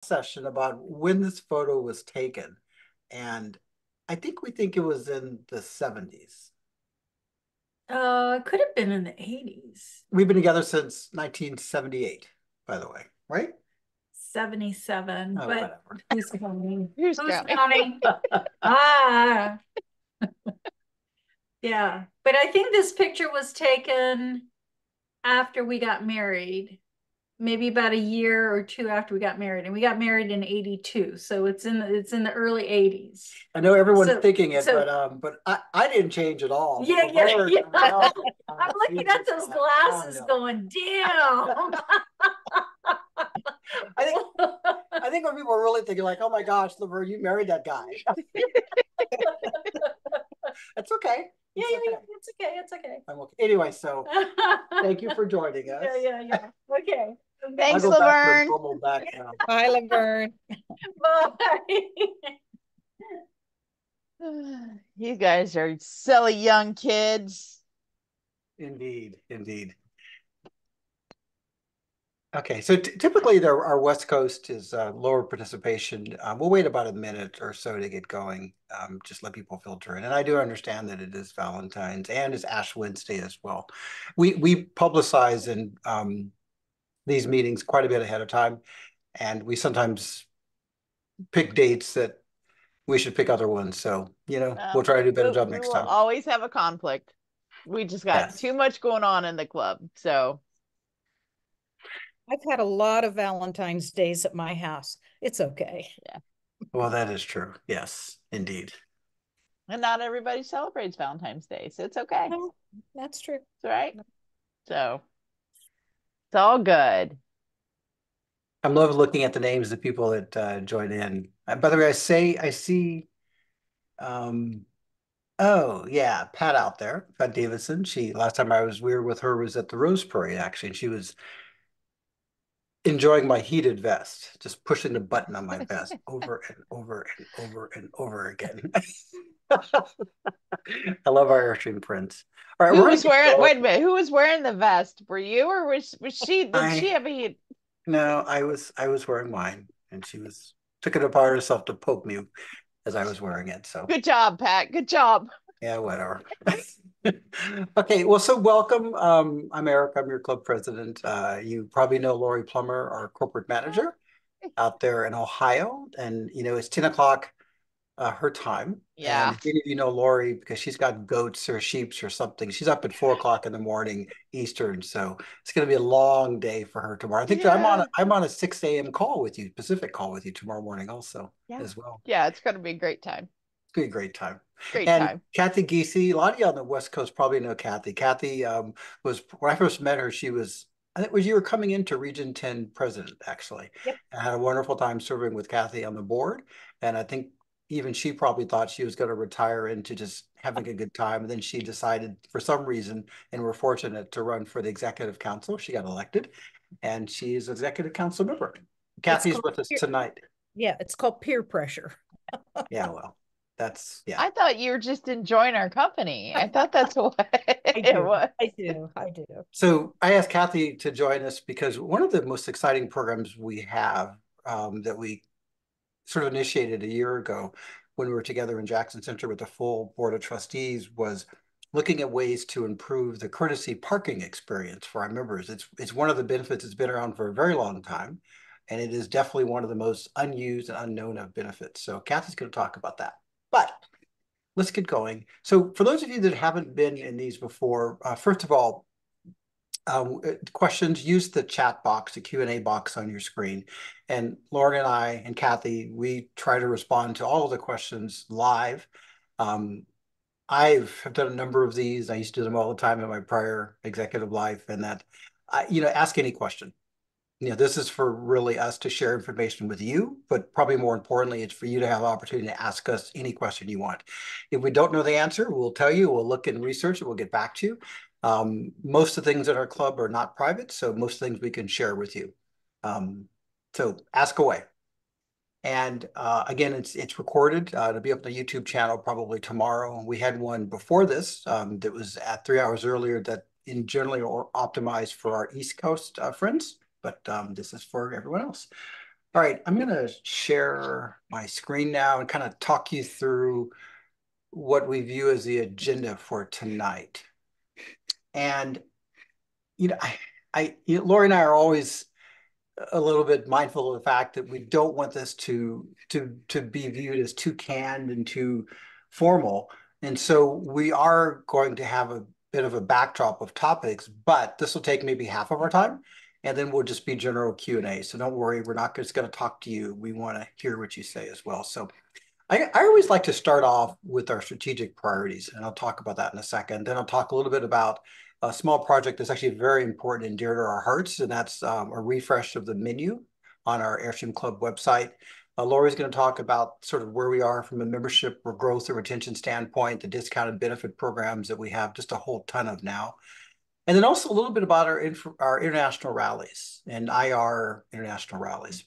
session about when this photo was taken, and I think we think it was in the 70s. It could have been in the 80s. We've been together since 1978, by the way, right? 77, Oh, but whatever. who's counting? Who's Who's counting? counting? Ah, yeah. But I think this picture was taken after we got married, maybe about a year or two after we got married. And we got married in 82. So it's in the early 80s. I know everyone's So thinking it, so but I didn't change at all. yeah, yeah, Laverne, yeah. no, I'm looking she's at just those like, oh glasses no. going, damn. I think I think when people are really thinking like, oh my gosh, Laverne, you married that guy. That's okay. Yeah, It's yeah, okay. yeah. It's okay. It's okay. I'm okay. Anyway, so thank you for joining us. Yeah, yeah, yeah. Okay. I'll Thanks, go back to a Laverne. normal background. Hi, Laverne. Bye. You guys are silly young kids. Indeed, indeed. Okay, so typically our West Coast is lower participation. We'll wait about a minute or so to get going. Just let people filter in. And I do understand that it is Valentine's and it's Ash Wednesday as well. We publicize in these meetings quite a bit ahead of time, and we sometimes pick dates that we should pick other ones. So, we'll try to do a better job We next will time. always have a conflict. We just got Yes. too much going on in the club. So I've had a lot of Valentine's days at my house. It's okay. Well, that is true. Yes, indeed. and not everybody celebrates Valentine's Day. So it's okay. No, that's true. It's all right. So it's all good. I'm loving looking at the names of people that join in. By the way, I see, um, oh yeah, Pat out there, Pat Davidson. Last time we were with her was at the Rose Parade actually, and she was enjoying my heated vest, just pushing the button on my vest over and over and over and over again. I love our Airstream prints. All right, Who we're gonna was get wearing, going. wait a minute, who was wearing the vest? Were you or was she, did she I have a heat? No, I was wearing mine, and she was took it upon herself to poke me as I was wearing it. So Good job, Pat. Good job. yeah, whatever. Okay, well, so welcome. I'm Eric. I'm your club president. You probably know Lori Plummer, our corporate manager out there in Ohio, and it's 10 o'clock her time. And Yeah. if any of you know Lori, because she's got goats or sheeps or something, she's up at 4 o'clock in the morning Eastern. So it's going to be a long day for her tomorrow. I think that Yeah. I'm on a 6 a.m. call with you, Pacific call with you tomorrow morning also Yeah. as well. Yeah, it's going to be a great time. It's gonna be a great time. Great And time. Kathy Giese, a lot of you on the West Coast probably know Kathy. Kathy was when I first met her, I think you were coming into Region 10 president, actually. Yep. I had a wonderful time serving with Kathy on the board. And I think even she probably thought she was going to retire into just having a good time. And then she decided for some reason, and we're fortunate to run for the executive council. She got elected and she's executive council member. Kathy's with us tonight. Yeah, it's called peer pressure. Yeah, well, yeah. I thought you were just enjoying our company. I thought that's what it was. I do. So I asked Kathy to join us because one of the most exciting programs we have that we sort of initiated a year ago when we were together in Jackson Center with the full board of trustees was looking at ways to improve the courtesy parking experience for our members. It's one of the benefits. It's been around for a very long time, and it is definitely one of the most unused and unknown of benefits. So Kathy's going to talk about that. But let's get going. So for those of you that haven't been in these before, first of all, questions, use the chat box, the Q&A box on your screen. And Lauren and I and Kathy, we try to respond to all of the questions live. I've done a number of these. I used to do them all the time in my prior executive life, and ask any question. This is for really us to share information with you, but probably more importantly, it's for you to have an opportunity to ask us any question you want. If we don't know the answer, we'll tell you, we'll look and research it, we'll get back to you. Most of the things at our club are not private, so most things we can share with you. So ask away. And again, it's recorded. It'll be up on the YouTube channel probably tomorrow. We had one before this that was at 3 hours earlier that in generally or optimized for our East Coast friends, but this is for everyone else. All right, I'm going to share my screen now and kind of talk you through what we view as the agenda for tonight. And, Lori and I are always a little bit mindful of the fact that we don't want this to be viewed as too canned and too formal. And so we are going to have a bit of a backdrop of topics, but this will take maybe half of our time. And then we'll just be general Q&A. So don't worry, we're not just going to talk to you. We want to hear what you say as well. So I always like to start off with our strategic priorities, and I'll talk about that in a second. Then I'll talk a little bit about a small project that's actually very important and dear to our hearts, and that's a refresh of the menu on our Airstream Club website. Lori's going to talk about sort of where we are from a membership or growth and retention standpoint, the discounted benefit programs that we have just a whole ton of now. And then also a little bit about our international rallies and IR international rallies.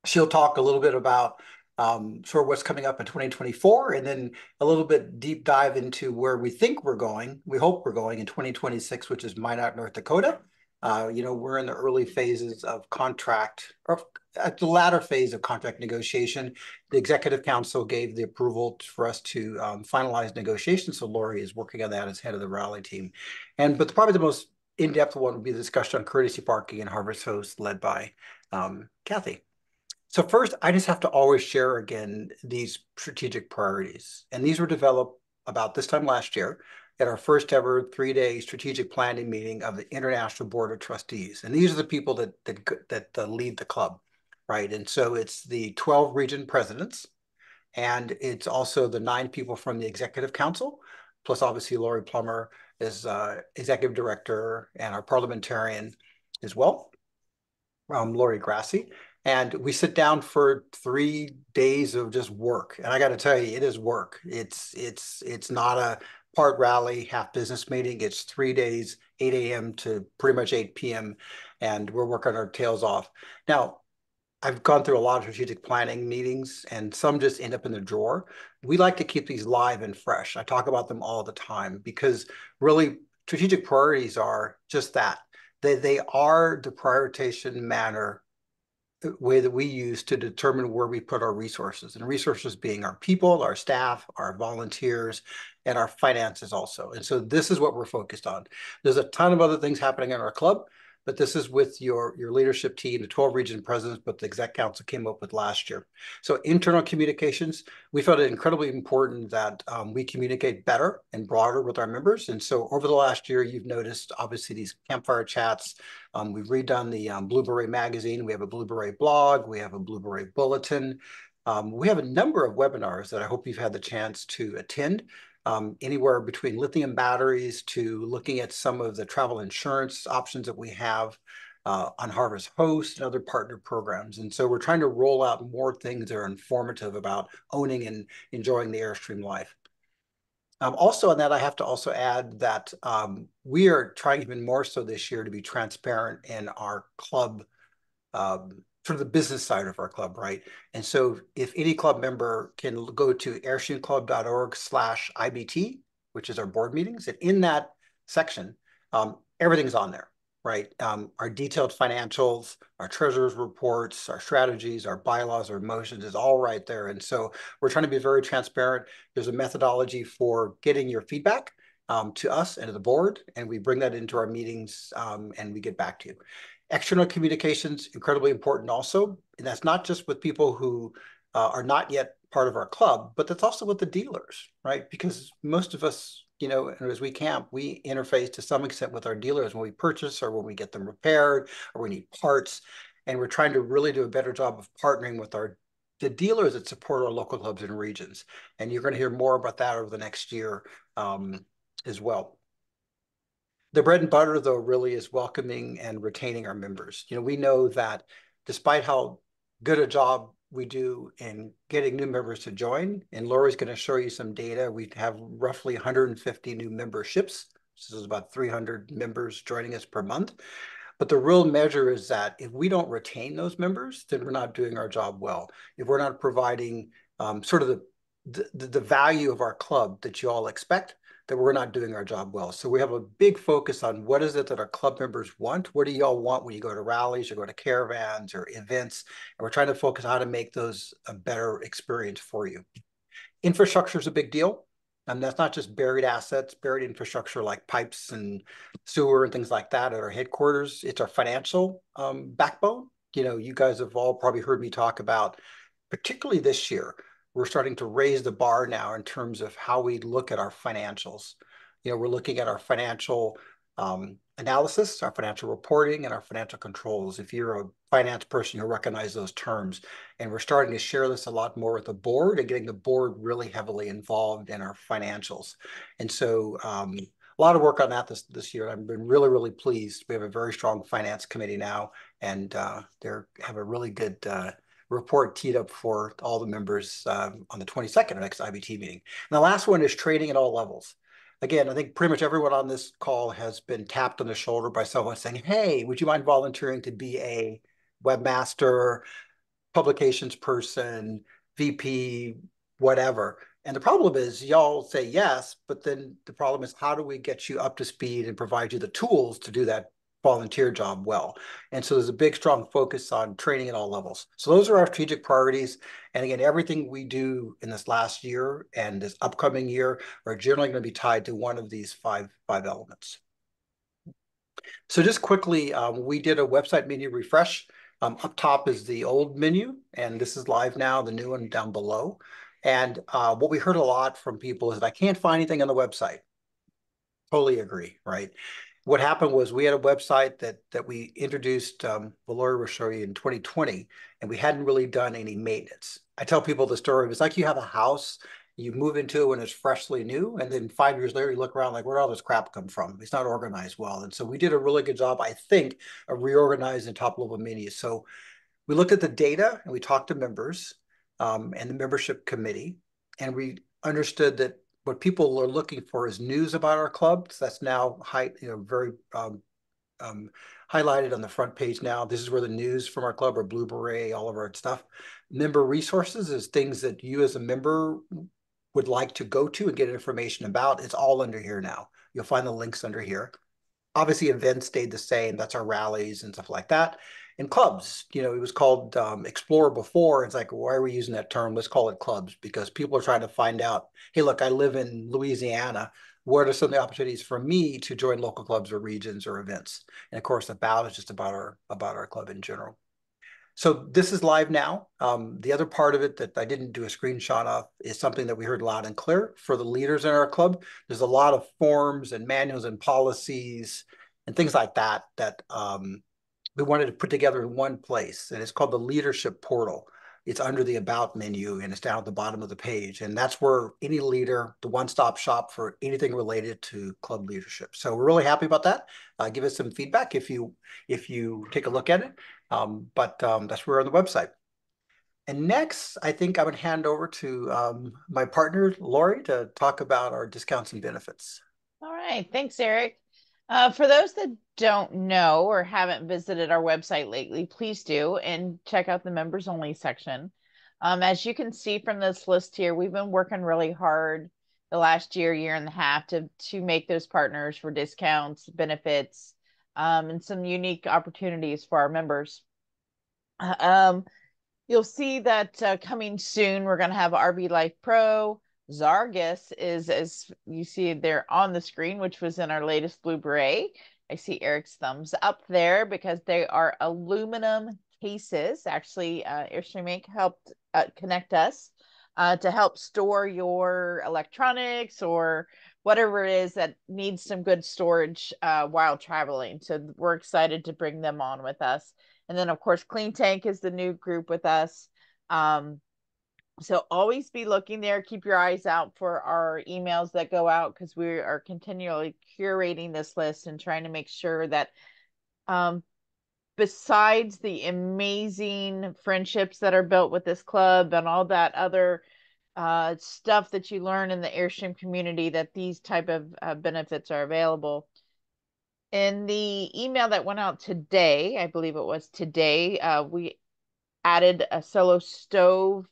She'll talk a little bit about sort of what's coming up in 2024, and then a little bit deep dive into where we think we're going. We hope we're going in 2026, which is Minot, North Dakota. We're in the early phases of contract, or at the latter phase of contract negotiation. The Executive Council gave the approval for us to finalize negotiations. So Lori is working on that as head of the rally team. But probably the most in-depth one would be the discussion on courtesy parking and Harvest Host led by Kathy. So first, I just have to always share again these strategic priorities. And these were developed about this time last year at our first ever 3-day strategic planning meeting of the International Board of Trustees. And these are the people that lead the club, right? And so it's the 12 region presidents, and it's also the 9 people from the Executive Council, plus obviously Lori Plummer is executive director and our parliamentarian as well, Lori Grassi. And we sit down for 3 days of just work. And I got to tell you, it is work. It's not a part rally, half business meeting. It's 3 days, 8 a.m. to pretty much 8 p.m. And we're working our tails off. Now, I've gone through a lot of strategic planning meetings, and some just end up in the drawer. We like to keep these live and fresh. I talk about them all the time because really strategic priorities are just that. They are the prioritization manner way that we use to determine where we put our resources, and resources being our people, our staff, our volunteers, and our finances also. And so this is what we're focused on. There's a ton of other things happening in our club, but this is with your leadership team, the 12 region presidents, but the exec council came up with last year. So internal communications, we felt it incredibly important that we communicate better and broader with our members. And so over the last year, you've noticed obviously these campfire chats. We've redone the Blue Beret magazine. We have a Blue Beret blog. We have a Blue Beret bulletin. We have a number of webinars that I hope you've had the chance to attend. Anywhere between lithium batteries to looking at some of the travel insurance options that we have on Harvest Host and other partner programs. And so we're trying to roll out more things that are informative about owning and enjoying the Airstream life. Also on that, I have to also add that we are trying even more so this year to be transparent in our club, sort of the business side of our club, right? And so if any club member can go to airstreamclub.org/IBT, which is our board meetings, and in that section, everything's on there, right? Our detailed financials, our treasurer's reports, our strategies, our bylaws, our motions is all right there. And so we're trying to be very transparent. There's a methodology for getting your feedback to us and to the board, and we bring that into our meetings and we get back to you. External communications, incredibly important also. And that's not just with people who are not yet part of our club, but that's also with the dealers, right? Because most of us, as we camp, we interface to some extent with our dealers when we purchase or when we get them repaired or we need parts. And we're trying to really do a better job of partnering with the dealers that support our local clubs and regions. And you're going to hear more about that over the next year as well. The bread and butter, though, really is welcoming and retaining our members. We know that despite how good a job we do in getting new members to join, and Lori's going to show you some data, we have roughly 150 new memberships. This is about 300 members joining us per month. But the real measure is that if we don't retain those members, then we're not doing our job well. If we're not providing sort of the value of our club that you all expect, that we're not doing our job well. So we have a big focus on what is it that our club members want? What do y'all want when you go to rallies or go to caravans or events? And we're trying to focus on how to make those a better experience for you. Infrastructure is a big deal. And that's not just buried assets, buried infrastructure like pipes and sewer and things like that at our headquarters. It's our financial backbone. You know, you guys have all probably heard me talk about, particularly this year, we're starting to raise the bar now in terms of how we look at our financials. You know, we're looking at our financial analysis, our financial reporting, and our financial controls. If you're a finance person, you'll recognize those terms. And we're starting to share this a lot more with the board and getting the board really heavily involved in our financials. And so a lot of work on that this year. I've been really, really pleased. We have a very strong finance committee now, and they have a really good report teed up for all the members on the 22nd, our next IBT meeting. And the last one is training at all levels. Again, I think pretty much everyone on this call has been tapped on the shoulder by someone saying, hey, would you mind volunteering to be a webmaster, publications person, VP, whatever? And the problem is y'all say yes, but then the problem is how do we get you up to speed and provide you the tools to do that volunteer job well? And so there's a big, strong focus on training at all levels. So those are our strategic priorities. And again, everything we do in this last year and this upcoming year are generally going to be tied to one of these five elements. So just quickly, we did a website menu refresh. Up top is the old menu, and this is live now, the new one down below. And what we heard a lot from people is that I can't find anything on the website. Totally agree, right? What happened was we had a website that we introduced, Valoria will show you in 2020, and we hadn't really done any maintenance. I tell people the story, it's like you have a house, you move into it when it's freshly new, and then 5 years later, you look around like, where did all this crap come from? It's not organized well. And so we did a really good job, I think, of reorganizing top-level menus. So we looked at the data, and we talked to members and the membership committee, and we understood that what people are looking for is news about our club. So that's now very highlighted on the front page now. This is where the news from our club, our Blue Beret, all of our stuff. Member resources is things that you as a member would like to go to and get information about. It's all under here now. You'll find the links under here. Obviously, events stayed the same. That's our rallies and stuff like that. And clubs, you know, it was called Explorer before. It's like, why are we using that term? Let's call it clubs, because people are trying to find out, hey, look, I live in Louisiana. What are some of the opportunities for me to join local clubs or regions or events? And of course, about is just about our club in general. So this is live now. The other part of it that I didn't do a screenshot of is something that we heard loud and clear for the leaders in our club. There's a lot of forms and manuals and policies and things like that we wanted to put together in one place, and it's called the Leadership Portal. It's under the About menu, and it's down at the bottom of the page. And that's where any leader, the one-stop shop for anything related to club leadership. So we're really happy about that. Give us some feedback if you take a look at it. But that's where we're on the website. And next, I think I would hand over to my partner, Lori, to talk about our discounts and benefits. All right. Thanks, Eric. For those that don't know or haven't visited our website lately, please do and check out the members only section. As you can see from this list here, we've been working really hard the last year and a half to make those partners for discounts, benefits, and some unique opportunities for our members. You'll see that coming soon, we're going to have RV Life Pro. Zargus is, as you see there on the screen, which was in our latest Blue Beret. I see Eric's thumbs up there because they are aluminum cases. Actually, Airstream Inc. helped connect us to help store your electronics or whatever it is that needs some good storage while traveling. So we're excited to bring them on with us. And then, of course, Clean Tank is the new group with us. So always be looking there. Keep your eyes out for our emails that go out, because we are continually curating this list and trying to make sure that besides the amazing friendships that are built with this club and all that other stuff that you learn in the Airstream community, that these type of benefits are available. In the email that went out today, I believe it was today, we added a Solo Stove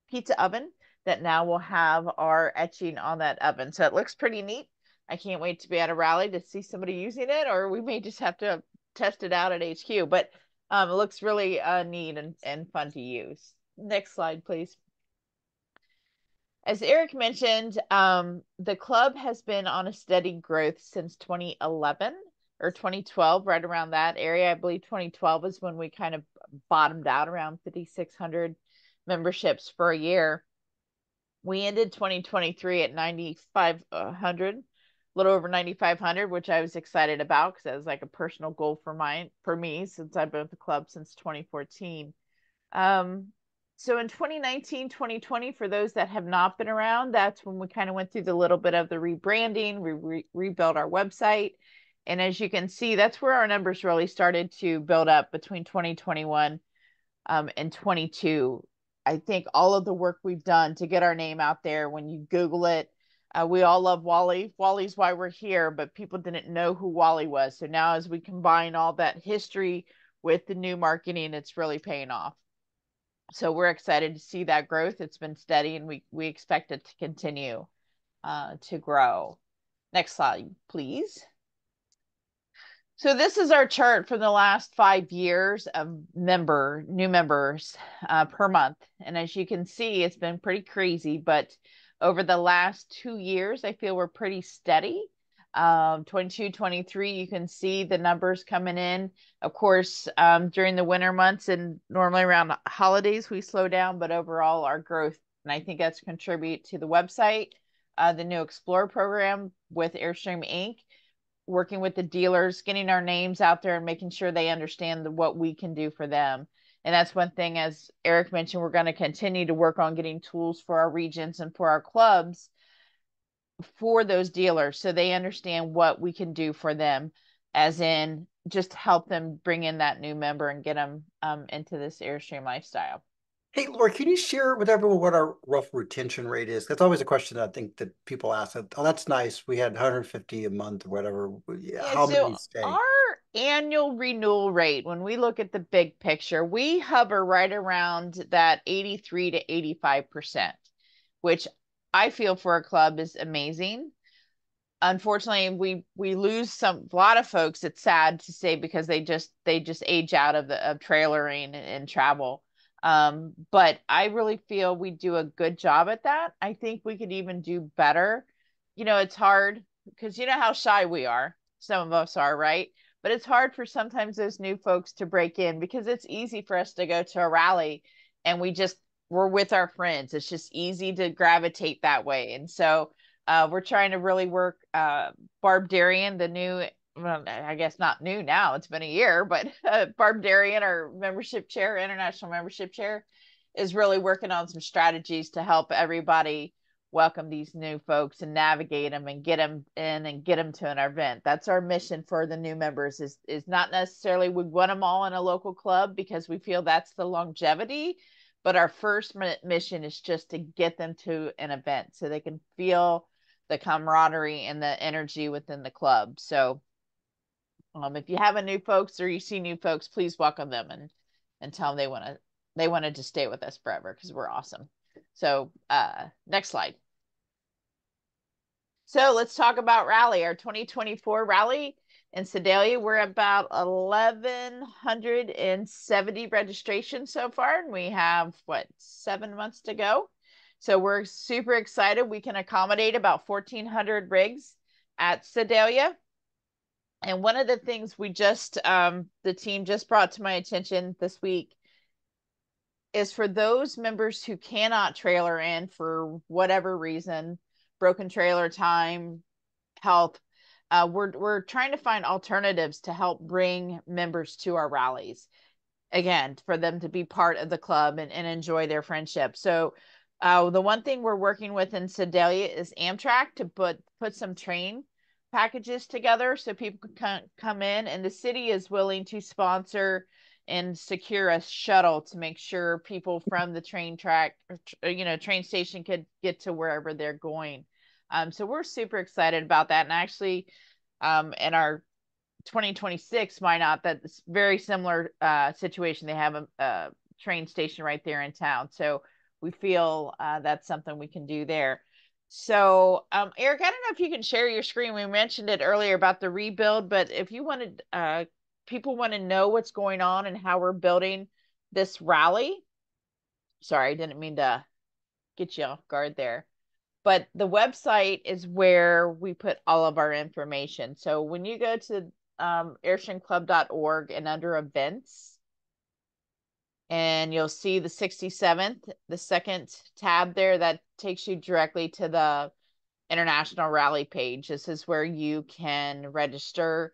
pizza oven that now will have our etching on that oven. So it looks pretty neat. I can't wait to be at a rally to see somebody using it, or we may just have to test it out at HQ. But it looks really neat and fun to use. Next slide, please. As Eric mentioned, the club has been on a steady growth since 2011 or 2012, right around that area. I believe 2012 is when we kind of bottomed out around 5,600 memberships for a year. We ended 2023 at 9,500, a little over 9,500, which I was excited about because that was like a personal goal for me since I've been with the club since 2014. So in 2019, 2020, for those that have not been around, that's when we kind of went through the little bit of the rebranding, we rebuilt our website. And as you can see, that's where our numbers really started to build up between 2021 and 22. I think all of the work we've done to get our name out there, when you Google it, we all love Wally. Wally's why we're here, but people didn't know who Wally was. So now as we combine all that history with the new marketing, it's really paying off. So we're excited to see that growth. It's been steady, and we expect it to continue to grow. Next slide, please. So this is our chart for the last 5 years of new members per month. And as you can see, it's been pretty crazy, but over the last 2 years, I feel we're pretty steady. 22, 23, you can see the numbers coming in. Of course, during the winter months and normally around holidays, we slow down, but overall our growth, and I think that's contribute to the website, the new Explore program with Airstream Inc., working with the dealers, getting our names out there and making sure they understand what we can do for them. And that's one thing, as Eric mentioned, we're going to continue to work on getting tools for our regions and for our clubs for those dealers so they understand what we can do for them, as in just help them bring in that new member and get them into this Airstream lifestyle. Hey, Laura, can you share with everyone what our rough retention rate is? That's always a question that I think that people ask. Oh, that's nice. We had 150 a month or whatever. How So many stay? our annual renewal rate, when we look at the big picture, we hover right around that 83 to 85%, which I feel for a club is amazing. Unfortunately, we lose a lot of folks. It's sad to say because they just age out of trailering and travel. But I really feel we do a good job at that. I think we could even do better. It's hard because you know how shy we are. Some of us are, right? But it's hard for sometimes those new folks to break in because it's easy for us to go to a rally and we're with our friends. It's just easy to gravitate that way. And so we're trying to really work. Barb Darian, the new, well, I guess not new now, it's been a year, but Barb Darian, our international membership chair, is really working on some strategies to help everybody welcome these new folks and navigate them and get them in and get them to an event. That's our mission for the new members is not necessarily we want them all in a local club because we feel that's the longevity, but our first mission is just to get them to an event so they can feel the camaraderie and the energy within the club. So if you have a new folks or you see new folks, please welcome them and tell them they wanted to stay with us forever because we're awesome. So next slide. So let's talk about Rally, our 2024 Rally in Sedalia. We're about 1,170 registrations so far, and we have 7 months to go. So we're super excited. We can accommodate about 1,400 rigs at Sedalia. And one of the things the team just brought to my attention this week is for those members who cannot trailer in for whatever reason, broken trailer time, health, we're trying to find alternatives to help bring members to our rallies. Again, for them to be part of the club and enjoy their friendship. So the one thing we're working with in Sedalia is Amtrak to put some train packages together so people can come in, and the city is willing to sponsor and secure a shuttle to make sure people from the train station could get to wherever they're going. So we're super excited about that. And actually, in our 2026 Minot, that's very similar situation. They have a train station right there in town. So we feel that's something we can do there. So, Eric, I don't know if you can share your screen. We mentioned it earlier about the rebuild, but if you wanted, people want to know what's going on and how we're building this rally. Sorry, I didn't mean to get you off guard there. But the website is where we put all of our information. So when you go to airstreamclub.org and under events, and you'll see the 67th, the second tab there, that takes you directly to the International Rally page. This is where you can register,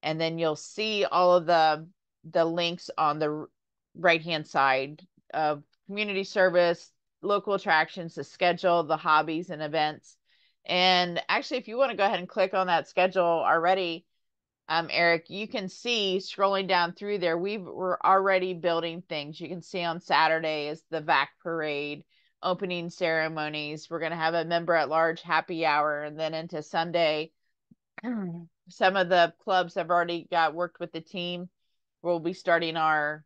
and then you'll see all of the links on the right-hand side of community service, local attractions, the schedule, the hobbies and events. And actually, if you want to go ahead and click on that schedule already, Eric, you can see scrolling down through there, we're already building things. You can see on Saturday is the VAC parade, opening ceremonies. We're going to have a member at large happy hour, and then into Sunday, some of the clubs have already worked with the team. We'll be starting our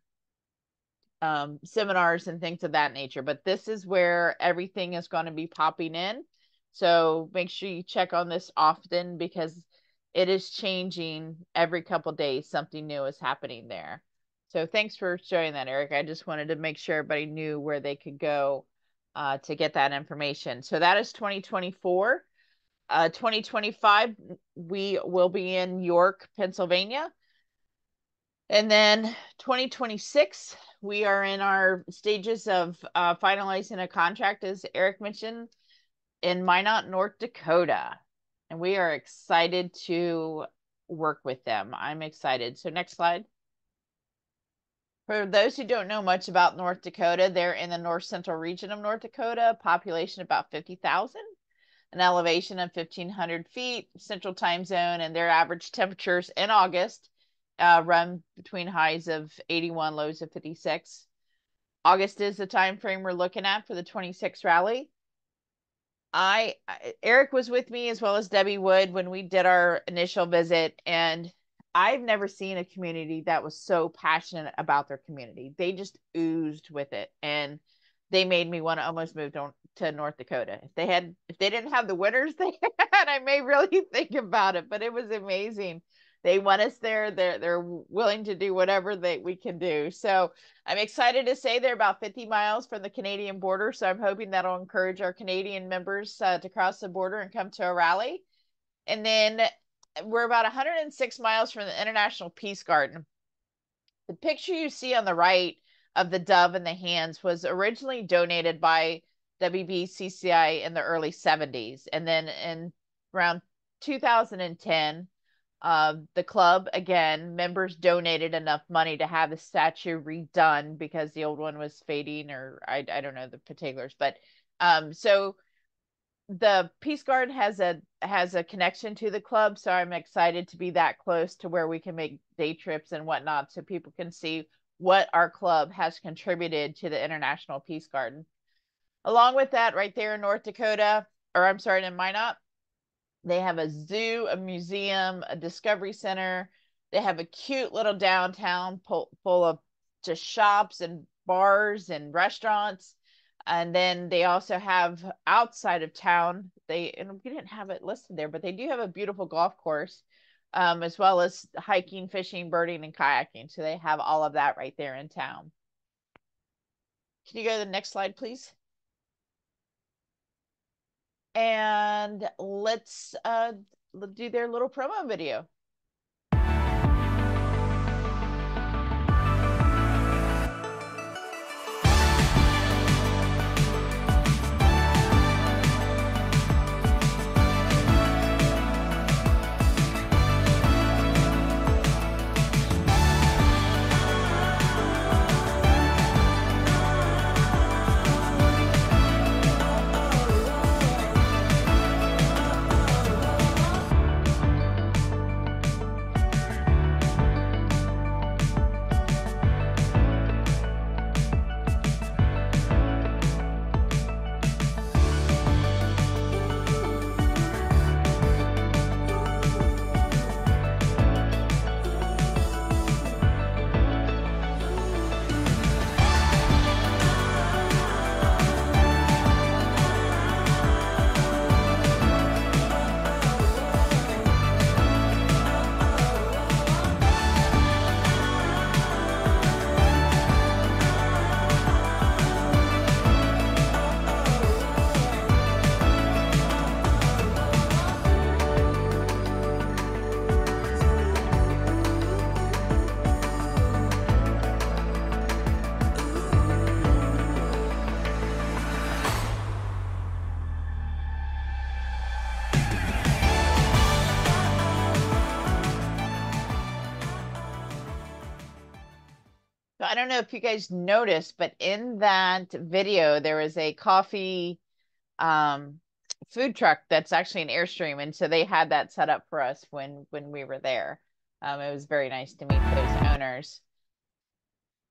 seminars and things of that nature, but this is where everything is going to be popping in. So make sure you check on this often, because it is changing every couple days. Something new is happening there. So thanks for showing that, Eric. I just wanted to make sure everybody knew where they could go to get that information. So that is 2024. 2025, we will be in York, Pennsylvania. And then 2026, we are in our stages of finalizing a contract, as Eric mentioned, in Minot, North Dakota. And we are excited to work with them. I'm excited. So next slide. For those who don't know much about North Dakota, they're in the north central region of North Dakota, population about 50,000, an elevation of 1,500 feet, central time zone, and their average temperatures in August run between highs of 81, lows of 56. August is the time frame we're looking at for the 26 rally. Eric was with me, as well as Debbie Wood, when we did our initial visit, and I've never seen a community that was so passionate about their community. They just oozed with it, and they made me want to almost move to North Dakota. If they didn't have the winters they had, I may really think about it, but it was amazing. They want us there. They're willing to do whatever we can do. So I'm excited to say they're about 50 miles from the Canadian border. So I'm hoping that'll encourage our Canadian members to cross the border and come to a rally. And then we're about 106 miles from the International Peace Garden. The picture you see on the right of the dove and the hands was originally donated by WBCCI in the early 70s. And then in around 2010, the club, again, members donated enough money to have the statue redone because the old one was fading, or I don't know the particulars, but so the Peace Garden has a connection to the club, so I'm excited to be that close to where we can make day trips and whatnot, so people can see what our club has contributed to the International Peace Garden. Along with that, right there in North Dakota, or I'm sorry, in Minot, they have a zoo, a museum, a discovery center. They have a cute little downtown full of just shops and bars and restaurants. And then they also have outside of town, and we didn't have it listed there, but they do have a beautiful golf course, as well as hiking, fishing, birding, and kayaking. So they have all of that right there in town. Can you go to the next slide, please? And let's do their little promo video. I don't know if you guys noticed, but in that video, there was a coffee food truck that's actually an Airstream. And so they had that set up for us when we were there. It was very nice to meet those owners.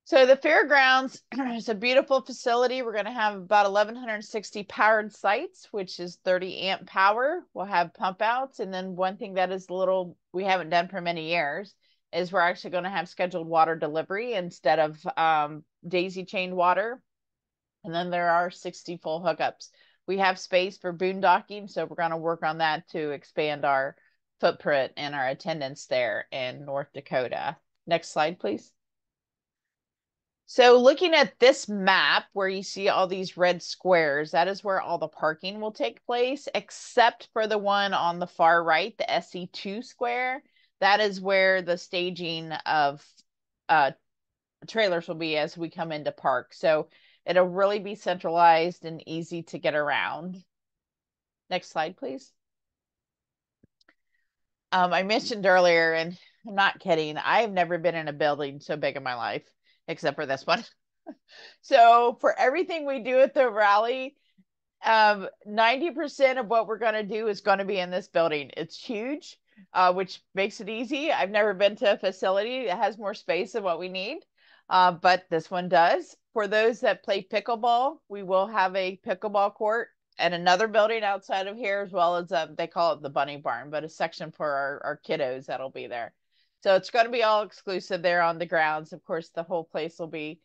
So the fairgrounds is a beautiful facility. We're going to have about 1,160 powered sites, which is 30 amp power. We'll have pump outs. And then one thing that is a little, we haven't done for many years is we're actually going to have scheduled water delivery instead of daisy chained water. And then there are 60 full hookups. We have space for boondocking, so we're going to work on that to expand our footprint and our attendance there in North Dakota. Next slide, please. So looking at this map where you see all these red squares, that is where all the parking will take place, except for the one on the far right, the SE2 square. That is where the staging of trailers will be as we come into park. So it'll really be centralized and easy to get around. Next slide, please. I mentioned earlier, and I'm not kidding, I've never been in a building so big in my life, except for this one. So for everything we do at the rally, 90% of what we're going to do is going to be in this building. It's huge, which makes it easy. I've never been to a facility that has more space than what we need, but this one does. For those that play pickleball, we will have a pickleball court and another building outside of here, as well as they call it the bunny barn, but a section for our kiddos that'll be there. So it's going to be all exclusive there on the grounds. Of course, the whole place will be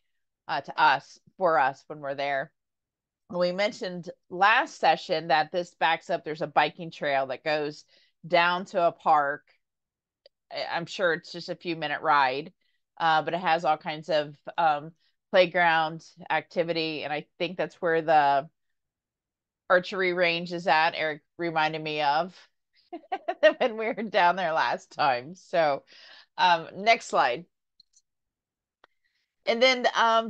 for us when we're there. We mentioned last session that this backs up. There's a biking trail that goes down to a park. I'm sure it's just a few-minute ride, but it has all kinds of playground activity. And I think that's where the archery range is at. Eric reminded me of when we were down there last time. So next slide. And then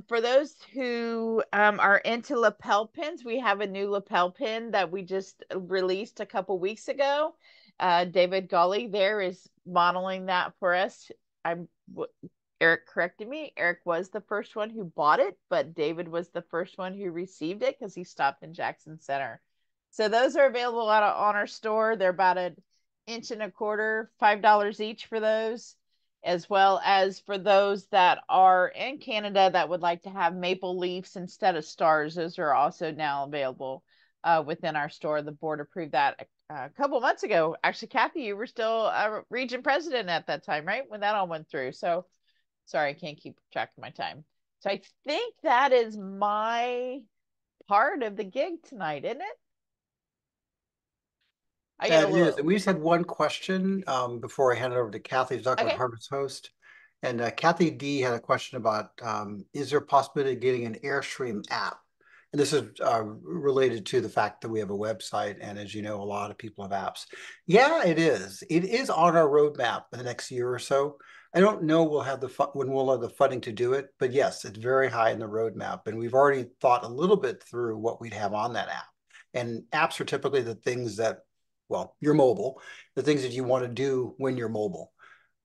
for those who are into lapel pins, we have a new lapel pin that we just released a couple weeks ago. David Gully there is modeling that for us. Eric corrected me. Eric was the first one who bought it, but David was the first one who received it because he stopped in Jackson Center. So those are available on our store. They're about 1.25 inches, $5 each for those, as well as for those that are in Canada that would like to have maple leaves instead of stars. Those are also now available within our store. The board approved that a couple months ago. Actually, Kathy, you were still a region president at that time, right? When that all went through. So sorry, I can't keep track of my time. So I think that is my part of the gig tonight, isn't it? That is. And we just had one question before I hand it over to Kathy to talk about Okay. Harvest Host. And Kathy D had a question about, is there a possibility of getting an Airstream app? And this is related to the fact that we have a website. And as you know, a lot of people have apps. Yeah, it is. It is on our roadmap in the next year or so. I don't know when we'll have the funding to do it, but yes, it's very high in the roadmap. And we've already thought a little bit through what we'd have on that app. And apps are typically the things that, well, you're mobile, the things that you want to do when you're mobile.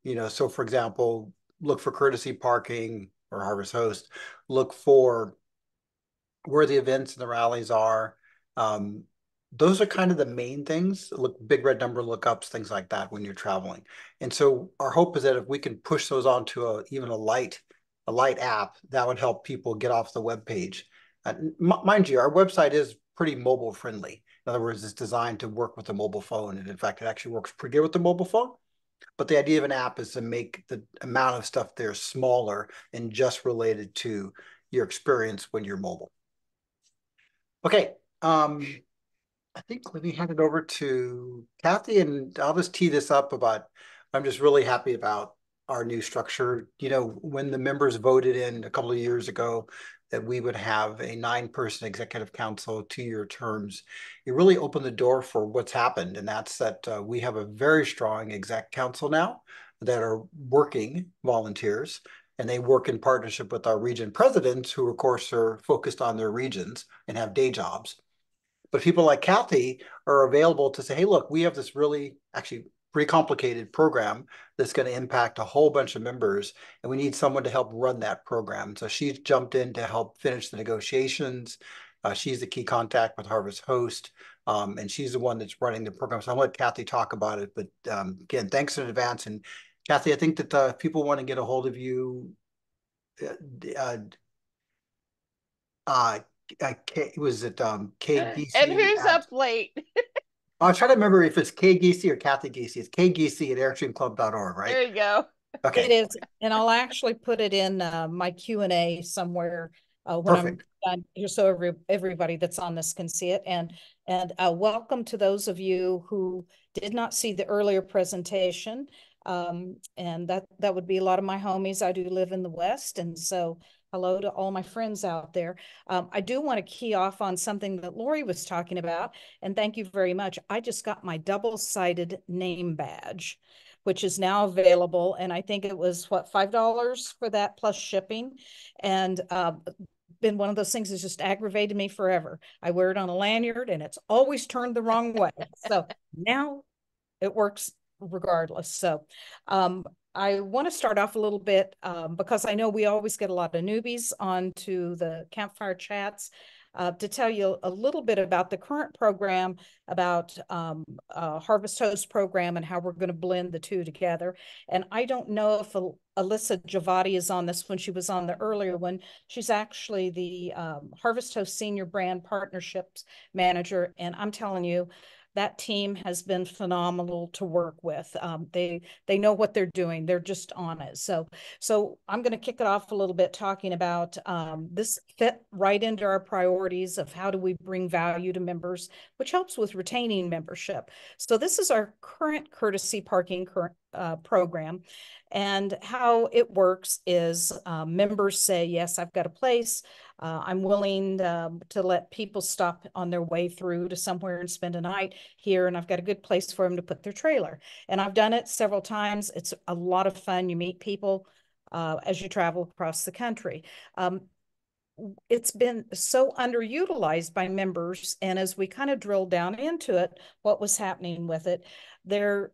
You know, so for example, look for courtesy parking or Harvest Host, look for where the events and the rallies are. Those are kind of the main things. Look, big red number lookups, things like that when you're traveling. And so our hope is that if we can push those onto even a light app, that would help people get off the web page. Mind you, our website is pretty mobile friendly. In other words, it's designed to work with the mobile phone. And in fact, it actually works pretty good with the mobile phone. But the idea of an app is to make the amount of stuff there smaller and just related to your experience when you're mobile. Okay. I think let me hand it over to Kathy, and I'll just tee this up about, I'm just really happy about our new structure. You know, when the members voted in a couple of years ago that we would have a 9-person executive council, 2-year terms, it really opened the door for what's happened. And that's that we have a very strong exec council now that are working volunteers, and they work in partnership with our region presidents, who of course are focused on their regions and have day jobs. But people like Kathy are available to say, hey, look, we have this really, actually pretty complicated program that's going to impact a whole bunch of members, and we need someone to help run that program. So she's jumped in to help finish the negotiations. She's the key contact with Harvest Host, and she's the one that's running the program. So I'll let Kathy talk about it. But again, thanks in advance. And Kathy, I think that if people want to get a hold of you, was it Kay Geesey And who's up late? I was trying to remember if it's Kay Geesey or Kathy Geesey. It's Kay Geesey at airstreamclub.org, right? There you go. Okay. It is, and I'll actually put it in my Q&A somewhere when Perfect. I'm done here, so everybody that's on this can see it. And welcome to those of you who did not see the earlier presentation. And that would be a lot of my homies. I do live in the West, and so hello to all my friends out there. I do want to key off on something that Lori was talking about, and thank you very much. I just got my double-sided name badge, which is now available. And I think it was what, $5 for that plus shipping. And been one of those things that's just aggravated me forever. I wear it on a lanyard and it's always turned the wrong way. So now it works regardless. So I want to start off a little bit because I know we always get a lot of newbies onto the campfire chats. To tell you a little bit about the current program, about Harvest Host program and how we're going to blend the two together. And I don't know if Alyssa Javati is on this one. She was on the earlier one. She's actually the Harvest Host Senior Brand Partnerships Manager. And I'm telling you, that team has been phenomenal to work with. They know what they're doing. They're just on it. So I'm going to kick it off a little bit talking about this fit right into our priorities of how do we bring value to members, which helps with retaining membership. So this is our current courtesy parking program. And how it works is members say, yes, I've got a place. I'm willing to let people stop on their way through to somewhere and spend a night here. And I've got a good place for them to put their trailer. And I've done it several times. It's a lot of fun. You meet people as you travel across the country. It's been so underutilized by members. And as we kind of drilled down into it, what was happening with it, there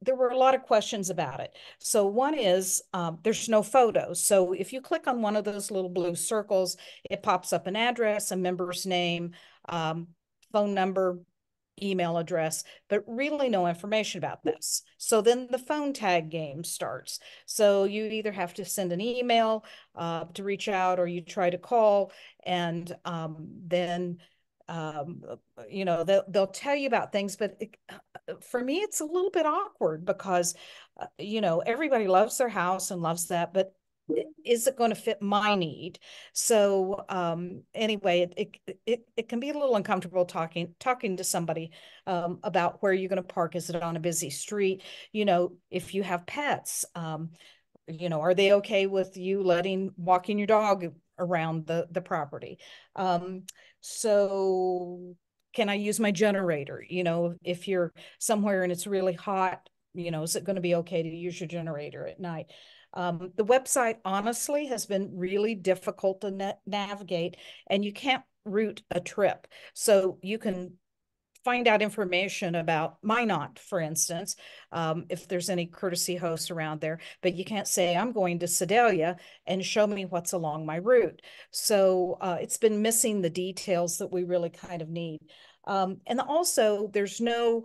were a lot of questions about it. So one is there's no photos. So if you click on one of those little blue circles, it pops up an address, a member's name, phone number, email address, but really no information about this. So then the phone tag game starts. So you either have to send an email to reach out, or you try to call, and then you know, they'll tell you about things, but for me, it's a little bit awkward because, you know, everybody loves their house and loves that, but is it going to fit my need? So anyway, it can be a little uncomfortable talking to somebody about where you're going to park. Is it on a busy street? You know, if you have pets, you know, are they okay with you walking your dog around the property? So can I use my generator? You know, if you're somewhere and it's really hot, you know, is it going to be okay to use your generator at night? The website, honestly, has been really difficult to navigate, and you can't route a trip. So you can find out information about Minot, for instance, if there's any courtesy hosts around there, but you can't say, I'm going to Sedalia and show me what's along my route. So it's been missing the details that we really kind of need. And also there's no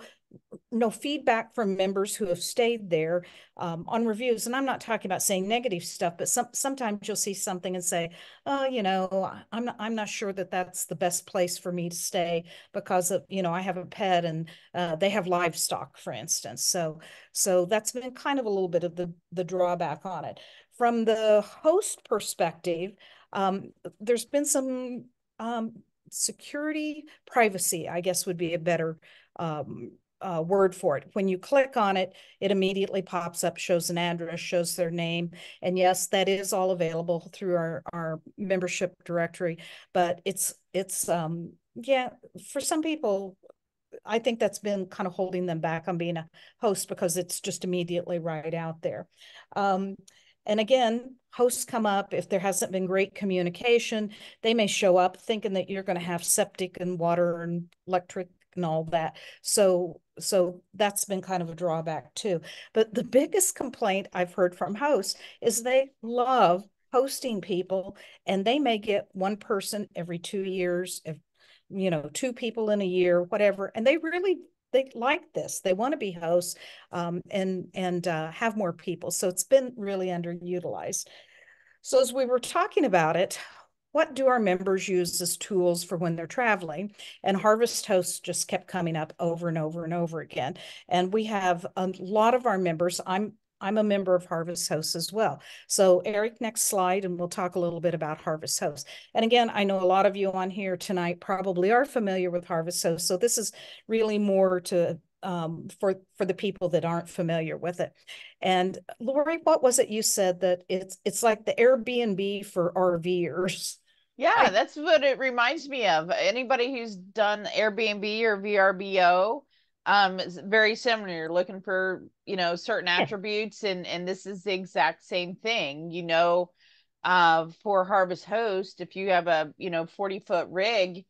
feedback from members who have stayed there on reviews. And I'm not talking about saying negative stuff, but sometimes you'll see something and say, oh, you know, I'm not sure that that's the best place for me to stay because of, you know, I have a pet and they have livestock, for instance. So that's been kind of a little bit of the drawback on it. From the host perspective, there's been some security, privacy, I guess would be a better word for it. When you click on it, it immediately pops up, shows an address, shows their name. And yes, that is all available through our membership directory. But it's yeah, for some people, I think that's been kind of holding them back on being a host because it's just immediately right out there. And again, hosts come up if there hasn't been great communication. They may show up thinking that you're going to have septic and water and electric and all that. So so that's been kind of a drawback too. But the biggest complaint I've heard from hosts is they love hosting people, and they may get one person every 2 years, if two people in a year, whatever, and they like this. They want to be hosts, and have more people. So it's been really underutilized. So as we were talking about it, what do our members use as tools for when they're traveling? And Harvest Hosts just kept coming up over and over and over again. And we have a lot of our members. I'm a member of Harvest Hosts as well. So Eric, next slide, and we'll talk a little bit about Harvest Hosts. And again, I know a lot of you on here tonight probably are familiar with Harvest Hosts. So this is really more to for the people that aren't familiar with it. And Lori, what was it you said, that it's like the Airbnb for RVers? Yeah, that's what it reminds me of. Anybody who's done Airbnb or VRBO, is very similar. You're looking for, certain attributes, and this is the exact same thing. For Harvest Host, if you have a 40-foot rig,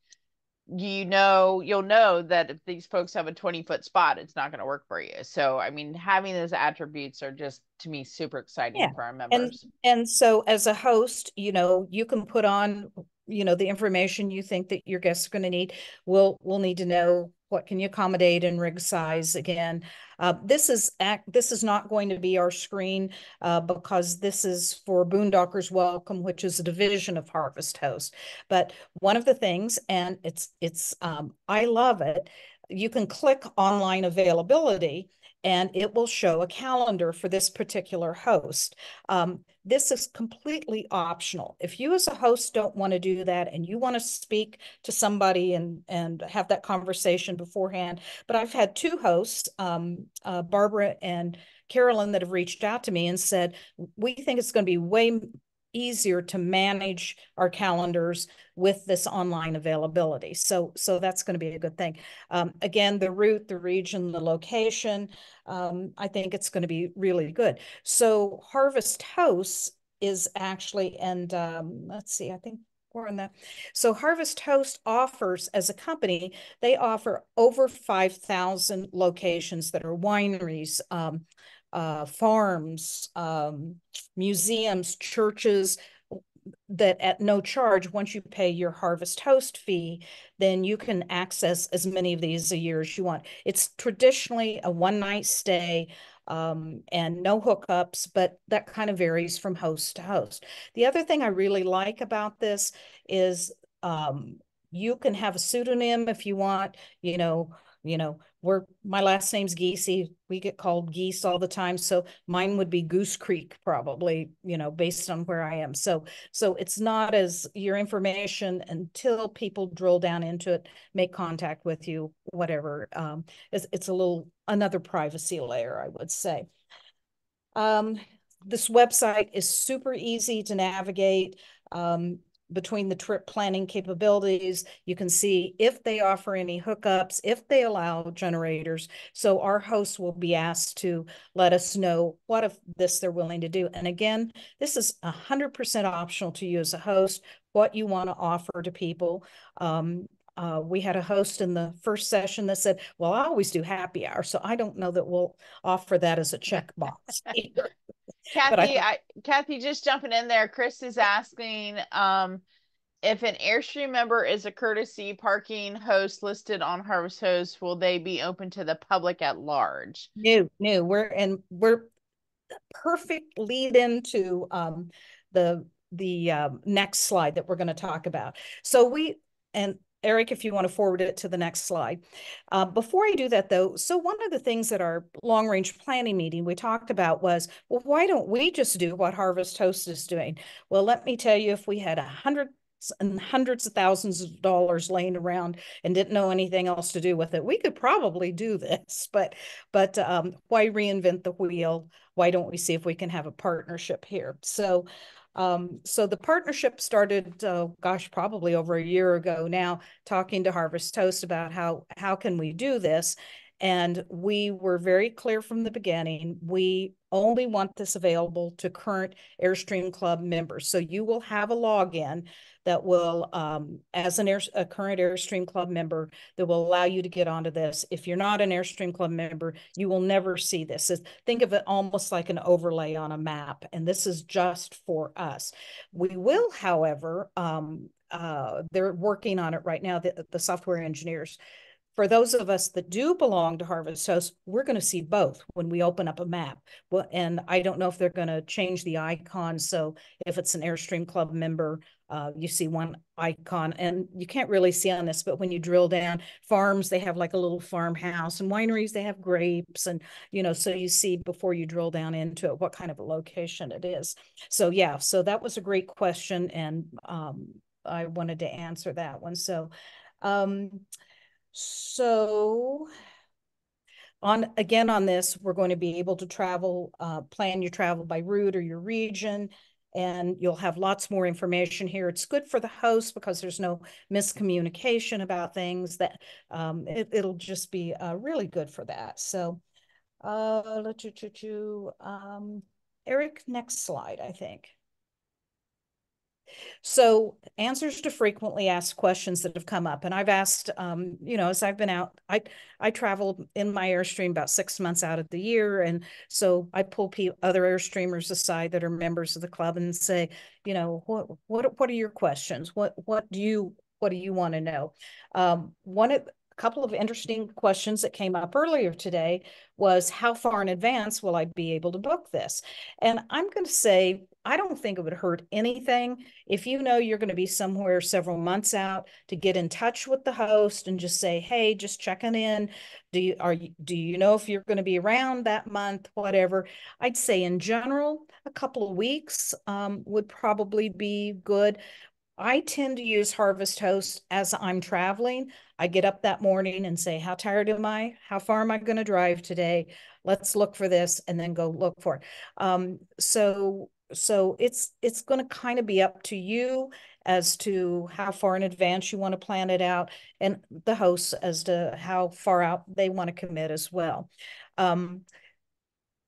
you'll know that if these folks have a 20-foot spot, it's not going to work for you. So I mean, having those attributes are just, to me, super exciting for our members. And so as a host, you can put on the information you think that your guests are going to need. We'll need to know, what can you accommodate in rig size again. This is not going to be our screen, because this is for Boondockers Welcome, which is a division of Harvest Host. But one of the things, and it's I love it, you can click online availability, and it will show a calendar for this particular host. This is completely optional. If you as a host don't want to do that, and you want to speak to somebody and have that conversation beforehand, but I've had two hosts, Barbara and Carolyn, that have reached out to me and said, we think it's going to be way easier to manage our calendars with this online availability. So that's going to be a good thing. Again, the route, the region, the location, I think it's going to be really good. So Harvest Hosts is actually, and let's see, I think we're in that. So Harvest Host offers, as a company, they offer over 5,000 locations that are wineries, farms, museums, churches, that at no charge, once you pay your Harvest Host fee, then you can access as many of these a year as you want. It's traditionally a one-night stay, and no hookups, but that kind of varies from host to host. The other thing I really like about this is, you can have a pseudonym if you want. My last name's Geesey. We get called Geese all the time. So mine would be Goose Creek, probably, based on where I am. So it's not as your information, until people drill down into it, make contact with you, whatever. It's a little, another privacy layer, I would say. This website is super easy to navigate. Between the trip planning capabilities, you can see if they offer any hookups, if they allow generators. So our hosts will be asked to let us know what of this they're willing to do. And again, this is 100% optional to you as a host, what you want to offer to people. We had a host in the first session that said, well, I always do happy hour, so I don't know that we'll offer that as a checkbox either. Kathy, just jumping in there, Chris is asking, if an Airstream member is a courtesy parking host listed on Harvest Host, will they be open to the public at large? No, we're perfect lead into the next slide that we're going to talk about. So and Eric, if you want to forward it to the next slide. Before I do that, though, so one of the things at our long-range planning meeting we talked about was, well, why don't we just do what Harvest Host is doing? Well, let me tell you, if we had hundreds and hundreds of thousands of dollars laying around and didn't know anything else to do with it, we could probably do this. But why reinvent the wheel? Why don't we see if we can have a partnership here? So the partnership started, probably over a year ago now, talking to Harvest Host about how can we do this. And we were very clear from the beginning, we only want this available to current Airstream Club members. So you will have a login that will, as a current Airstream Club member, that will allow you to get onto this. If you're not an Airstream Club member, you will never see this. Think of it almost like an overlay on a map, and this is just for us. We will, however, they're working on it right now, the software engineers. For those of us that do belong to Harvest Host, we're going to see both when we open up a map. Well, and I don't know if they're going to change the icon. So if it's an Airstream Club member, you see one icon, and you can't really see on this, but when you drill down, farms, they have like a little farmhouse, and wineries, they have grapes, and so you see before you drill down into it what kind of a location it is. So yeah, so that was a great question, and I wanted to answer that one. So on this, we're going to be able to travel, plan your travel by route or your region, and you'll have lots more information here. It's good for the host because there's no miscommunication about things. That it'll just be really good for that. So Eric, next slide, I think. So answers to frequently asked questions that have come up. And I've asked, as I've been out, I travel in my Airstream about 6 months out of the year. And so I pull other Airstreamers aside that are members of the club and say, what are your questions? What do you want to know? A couple of interesting questions that came up earlier today was, how far in advance will I be able to book this? And I'm going to say, I don't think it would hurt anything if you know you're going to be somewhere several months out to get in touch with the host and just say, hey, just checking in. Do you know if you're going to be around that month, whatever? I'd say in general, a couple of weeks would probably be good. I tend to use Harvest Host as I'm traveling. I get up that morning and say, how tired am I? How far am I going to drive today? Let's look for this, and then go look for it. So it's going to kind of be up to you as to how far in advance you want to plan it out, and the hosts as to how far out they want to commit as well.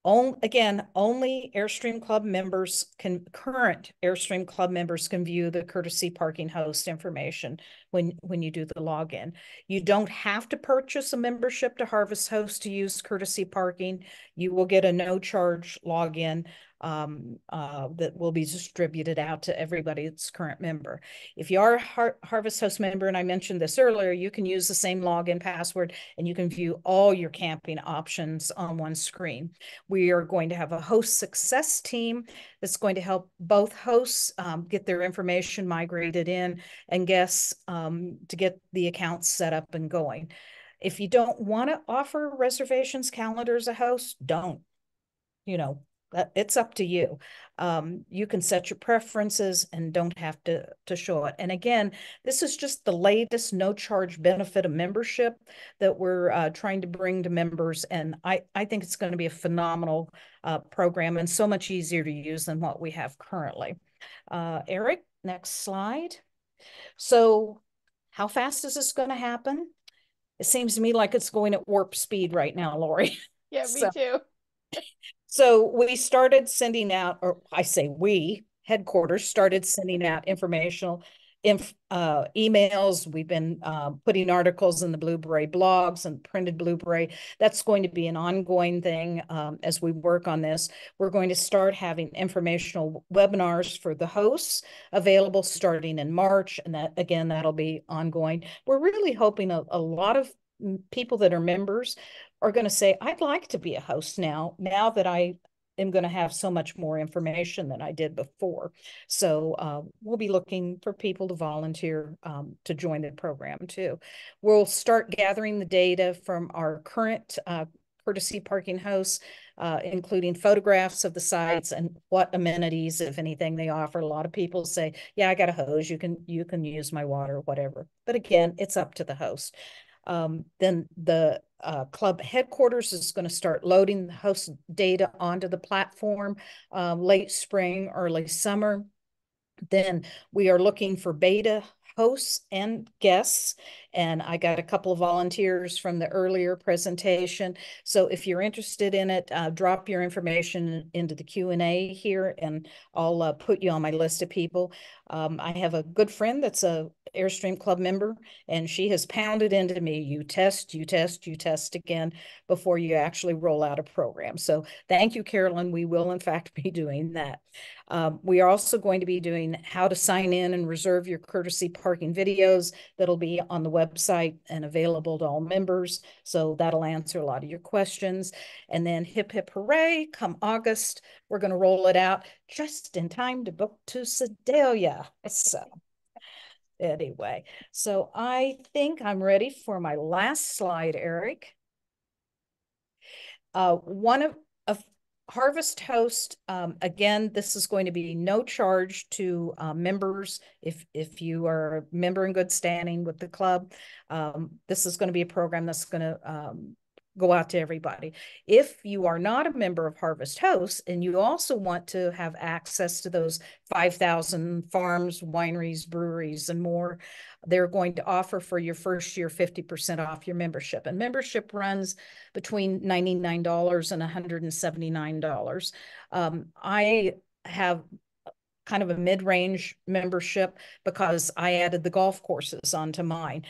Again, only Airstream Club members current Airstream Club members can view the courtesy parking host information when you do the login. You don't have to purchase a membership to Harvest Host to use courtesy parking. You will get a no charge login that will be distributed out to everybody that's current member. If you are a Harvest Host member, and I mentioned this earlier, you can use the same login password and you can view all your camping options on one screen. We are going to have a host success team that's going to help both hosts get their information migrated in and guests to get the accounts set up and going. If you don't want to offer reservations calendars a host, don't. It's up to you. You can set your preferences and don't have to show it. And again, this is just the latest no charge benefit of membership that we're trying to bring to members. And I think it's going to be a phenomenal program and so much easier to use than what we have currently. Eric, next slide. So how fast is this going to happen? It seems to me like it's going at warp speed right now, Lori. Yeah, me too. So we started sending out, or I say we, headquarters started sending out informational emails. We've been putting articles in the Blue Beret blogs and printed Blue Beret. That's going to be an ongoing thing as we work on this. We're going to start having informational webinars for the hosts available starting in March. And that, again, that'll be ongoing. We're really hoping a lot of people that are members are going to say, I'd like to be a host now that I am going to have so much more information than I did before. So we'll be looking for people to volunteer to join the program too. We'll start gathering the data from our current courtesy parking hosts, including photographs of the sites and what amenities, if anything, they offer. A lot of people say, yeah, I got a hose, you can use my water, whatever. But again, it's up to the host. Then the club headquarters is going to start loading the host data onto the platform late spring, early summer. Then we are looking for beta hosts and guests, and I got a couple of volunteers from the earlier presentation. So if you're interested in it, drop your information into the Q&A here, and I'll put you on my list of people. I have a good friend that's a Airstream Club member, and she has pounded into me, you test, you test, you test again before you actually roll out a program. So thank you, Carolyn. We will, in fact, be doing that. We are also going to be doing how to sign in and reserve your courtesy parking videos. That'll be on the website and available to all members. So that'll answer a lot of your questions. And then hip, hip, hooray, come August, we're going to roll it out just in time to book to Sedalia. So anyway, so I think I'm ready for my last slide, Eric. One of Harvest Host, again, this is going to be no charge to members. If you are a member in good standing with the club, this is going to be a program that's going to go out to everybody. If you are not a member of Harvest Host and you also want to have access to those 5,000 farms, wineries, breweries, and more, they're going to offer for your first year 50% off your membership. And membership runs between $99 and $179. I have kind of a mid-range membership because I added the golf courses onto mine.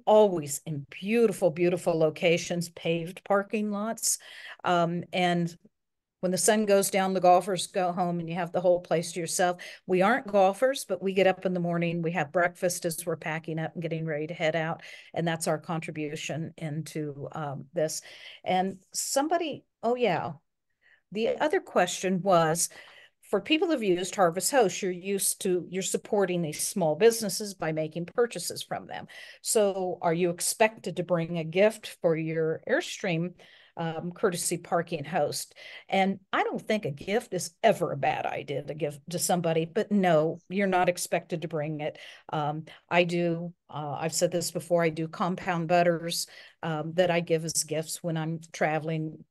Always in beautiful, beautiful locations, paved parking lots. And when the sun goes down, the golfers go home and you have the whole place to yourself. We aren't golfers, but we get up in the morning, we have breakfast as we're packing up and getting ready to head out. And that's our contribution into this. And somebody, oh yeah, the other question was, for people who've used Harvest Host, you're supporting these small businesses by making purchases from them. So are you expected to bring a gift for your Airstream courtesy parking host? And I don't think a gift is ever a bad idea to give to somebody, but no, you're not expected to bring it. I've said this before, I do compound butters that I give as gifts when I'm traveling,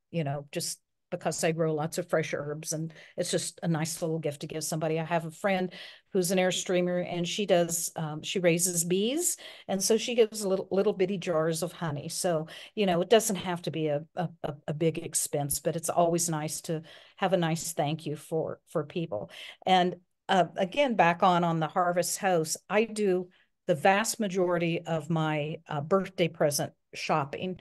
just because I grow lots of fresh herbs, and it's just a nice little gift to give somebody. I have a friend who's an Airstreamer, and she raises bees, and so she gives little bitty jars of honey. So it doesn't have to be a big expense, but it's always nice to have a nice thank you for people. And again, back on the Harvest House, I do the vast majority of my birthday present shopping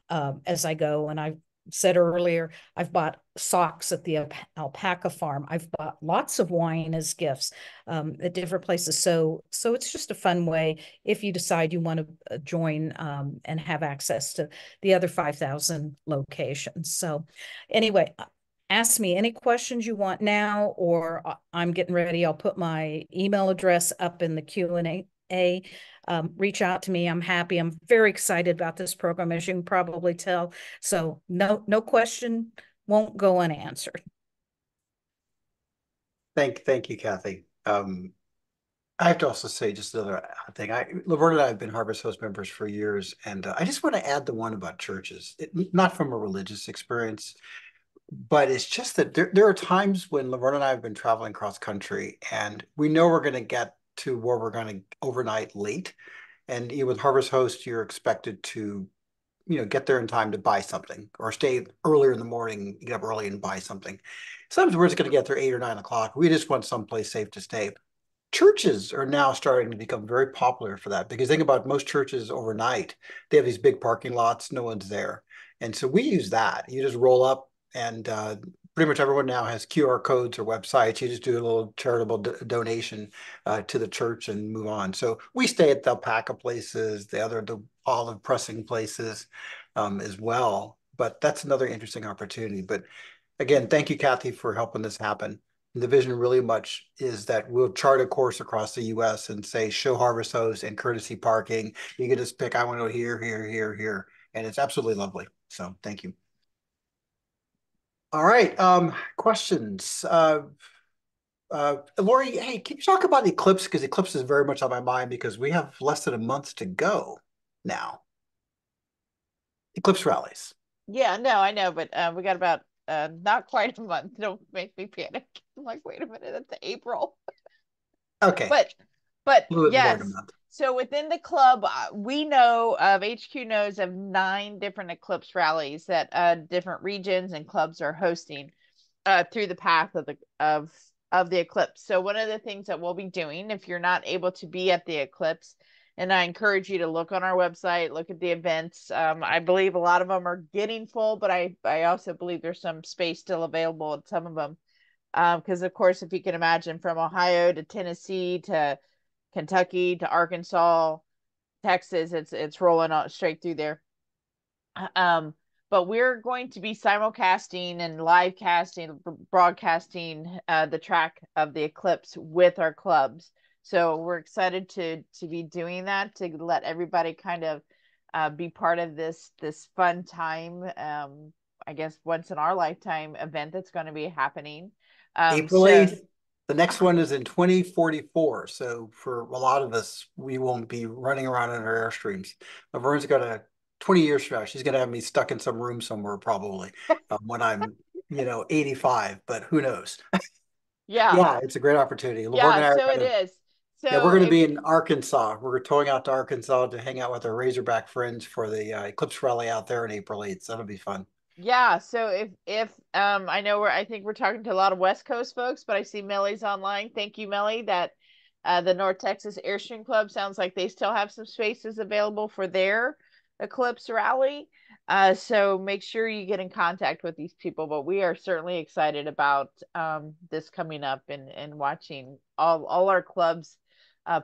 as I go, and I've said earlier, I've bought socks at the alpaca farm. I've bought lots of wine as gifts at different places. So it's just a fun way if you decide you want to join and have access to the other 5,000 locations. So anyway, ask me any questions you want now, or I'm getting ready. I'll put my email address up in the Q&A. Reach out to me. I'm happy. I'm very excited about this program, as you can probably tell. So no question won't go unanswered. Thank you, Kathy. I have to also say just another thing. Laverne and I have been Harvest Host members for years, and I just want to add the one about churches. Not from a religious experience, but it's just that there are times when Laverne and I have been traveling cross country, and we know we're going to get to where we're going to overnight late. And with Harvest Host, you're expected to, get there in time to buy something, or stay earlier in the morning, get up early and buy something. Sometimes we're just going to get there 8 or 9 o'clock. We just want someplace safe to stay. Churches are now starting to become very popular for that, because think about most churches overnight, they have these big parking lots, no one's there. And so we use that. You just roll up, and pretty much everyone now has QR codes or websites. You just do a little charitable donation to the church and move on. So we stay at the alpaca places, the olive pressing places as well. But that's another interesting opportunity. But again, thank you, Kathy, for helping this happen. And the vision really much is that we'll chart a course across the U.S. and say, show Harvest Host and courtesy parking. You can just pick, I want to go here, here, here, here. And it's absolutely lovely. So thank you. All right, questions. Lori, hey, can you talk about Eclipse? Because Eclipse is very much on my mind, because we have less than a month to go now. Eclipse rallies. Yeah, no, I know, but we got about not quite a month. Don't make me panic. I'm like, wait a minute, that's April. Okay. But But A little bit more than a yes, month. so within the club, we know of HQ knows of 9 different eclipse rallies that different regions and clubs are hosting through the path of the eclipse. So one of the things that we'll be doing, if you're not able to be at the eclipse, and I encourage you to look on our website, look at the events. I believe a lot of them are getting full, but I also believe there's some space still available at some of them. Because of course, if you can imagine, from Ohio to Tennessee to Kentucky to Arkansas, Texas, it's rolling on straight through there. Um, but we're going to be simulcasting and live casting, broadcasting the track of the eclipse with our clubs. So we're excited to be doing that, to let everybody kind of be part of this fun time. I guess once in our lifetime event that's going to be happening. April 8th. The next one is in 2044. So for a lot of us, we won't be running around in our Airstreams. Laverne's got a 20 years from now, she's going to have me stuck in some room somewhere probably when I'm, 85, but who knows? Yeah. Yeah, it's a great opportunity. Laverne Yeah, and I are so it going to, is. yeah, we're So going to if be in Arkansas. We're towing out to Arkansas to hang out with our Razorback friends for the Eclipse Rally out there on April 8th. So that'll be fun. Yeah, so if I know I think we're talking to a lot of West Coast folks, but I see Millie's online. Thank you, Millie. That the North Texas Airstream Club sounds like they still have some spaces available for their Eclipse rally. So make sure you get in contact with these people. But we are certainly excited about this coming up and watching all our clubs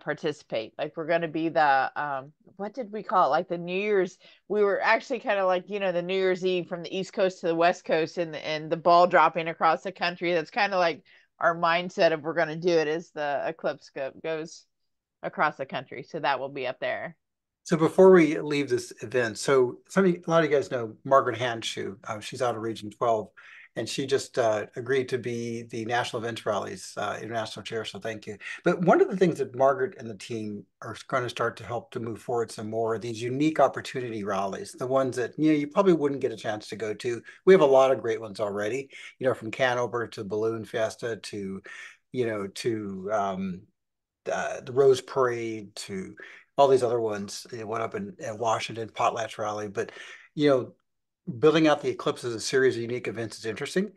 participate. Like we're going to be the what did we call it? Like the New Year's. We were actually kind of like the New Year's Eve from the East Coast to the West Coast, and the ball dropping across the country. That's kind of like our mindset of we're going to do it as the eclipse goes across the country. So that will be up there. So before we leave this event, so a lot of you guys know Margaret Hanshoe. She's out of Region 12, and she just agreed to be the National Events Rallies International Chair. So thank you. But one of the things that Margaret and the team are going to start to help to move forward some more are these unique opportunity rallies, the ones that you probably wouldn't get a chance to go to. We have a lot of great ones already. From Canover to Balloon Fiesta to the Rose Parade to all these other ones. It went up in Washington, Potlatch Rally. But, you know, building out the Eclipse as a series of unique events is interesting.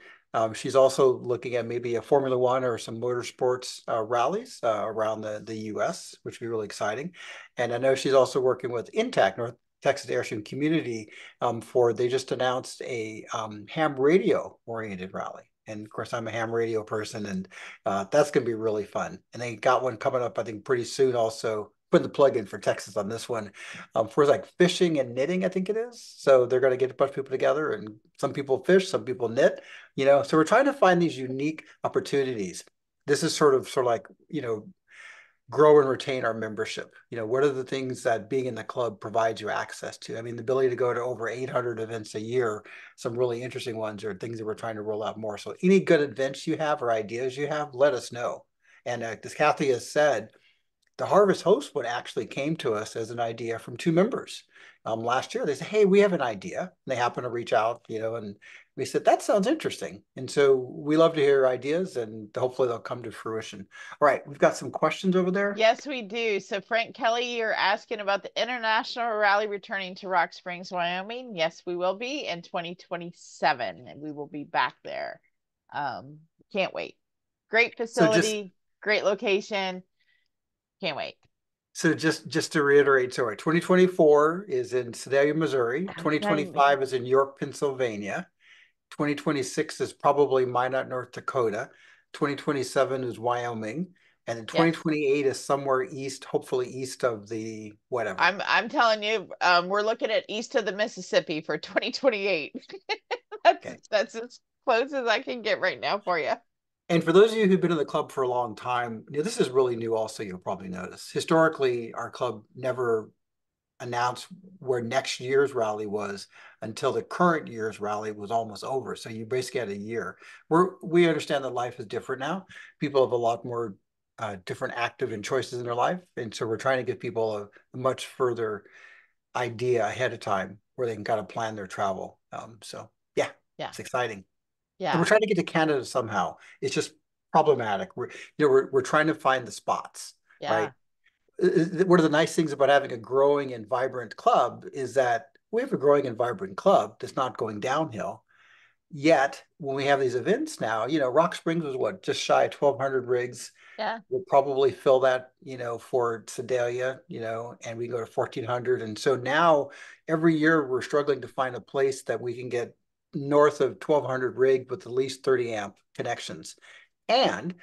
She's also looking at maybe a Formula One or some motorsports rallies around the U.S., which would be really exciting. And I know she's also working with INTAC, North Texas Airstream Community, they just announced a ham radio oriented rally. And of course, I'm a ham radio person, and that's going to be really fun. And they got one coming up, I think, pretty soon also. Putting the plug in for Texas on this one for like fishing and knitting, I think it is. So they're going to get a bunch of people together, and some people fish, some people knit, So we're trying to find these unique opportunities. This is sort of like, grow and retain our membership. What are the things that being in the club provides you access to? I mean, the ability to go to over 800 events a year, some really interesting ones are things that we're trying to roll out more. So any good events you have or ideas you have, let us know. And as Kathy has said, the Harvest Host one actually came to us as an idea from 2 members last year. They said, "Hey, we have an idea." And they happened to reach out, and we said, "That sounds interesting." And so we love to hear ideas, and hopefully they'll come to fruition. All right, we've got some questions over there. Yes, we do. So Frank Kelly, you're asking about the International Rally returning to Rock Springs, Wyoming. Yes, we will be in 2027, and we will be back there. Can't wait. Great facility, great location. Can't wait. So just to reiterate, so 2024 is in Sedalia, Missouri. 2025 is in York, Pennsylvania. 2026 is probably Minot, North Dakota. 2027 is Wyoming. And then 2028 is somewhere east, hopefully east of the whatever. I'm telling you, we're looking at east of the Mississippi for 2028. That's as close as I can get right now for you. And for those of you who've been in the club for a long time, this is really new also, you'll probably notice. Historically, our club never announced where next year's rally was until the current year's rally was almost over. So you basically had a year. We understand that life is different now. People have a lot more different active and choices in their life. And so we're trying to give people a much further idea ahead of time where they can kind of plan their travel. So yeah, it's exciting. Yeah. And we're trying to get to Canada somehow. It's just problematic. We're trying to find the spots, right? one of the nice things about having a growing and vibrant club is that we have a growing and vibrant club that's not going downhill. Yet, when we have these events now, Rock Springs was what, just shy of 1,200 rigs. Yeah. We'll probably fill that, for Sedalia, and we go to 1,400. And so now every year we're struggling to find a place that we can get north of 1,200 rig with at least 30 amp connections. And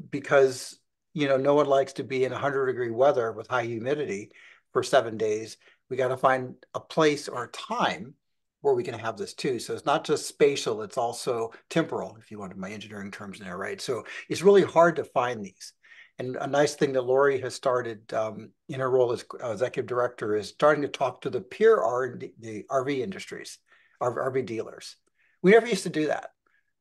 because, no one likes to be in 100-degree weather with high humidity for 7 days, we got to find a place or a time where we can have this too. So it's not just spatial, it's also temporal, if you wanted my engineering terms in there, right? So it's really hard to find these. And a nice thing that Lori has started in her role as executive director is starting to talk to the the RV industries, RV dealers. We never used to do that,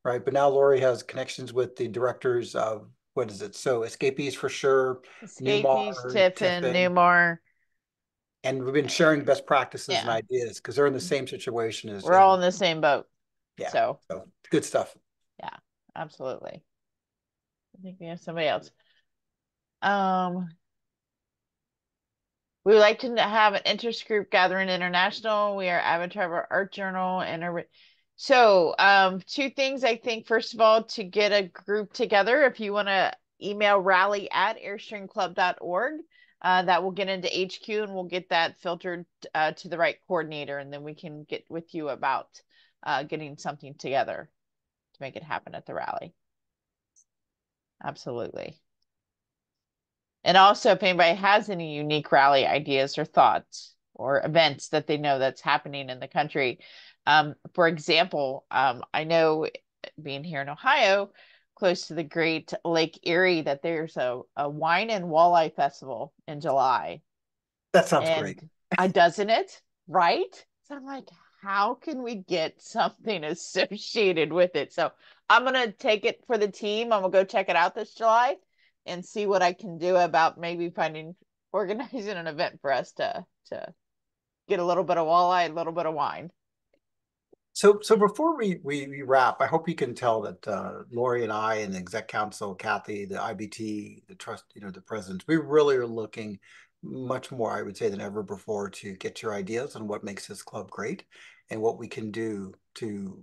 right? But now Lori has connections with the directors of, what is it? So Escapees for sure, Escapees, Newmar, Tiffin, Newmar. and we've been sharing best practices and Yeah. ideas because they're in the same situation as We're all in the same boat. yeah. So Good stuff. yeah, absolutely. I think we have somebody else. We would like to have an interest group gathering international. We are Avatar Art Journal and two things. I think first of all, to get a group together, if you want to email rally@airstreamclub.org, that will get into HQ and we'll get that filtered to the right coordinator, and then we can get with you about getting something together to make it happen at the rally. Absolutely. And also, if anybody has any unique rally ideas or thoughts or events that they know that's happening in the country. For example, I know being here in Ohio, close to the Great Lake Erie, that there's a wine and walleye festival in July. That sounds great. Doesn't it? Right? So I'm like, how can we get something associated with it? So I'm going to take it for the team. I'm going to go check it out this July and see what I can do about maybe organizing an event for us to get a little bit of walleye, a little bit of wine. So before we wrap, I hope you can tell that Lori and I and the exec council, Kathy, the IBT, the trust, the presidents, we really are looking much more, I would say, than ever before to get your ideas on what makes this club great and what we can do to,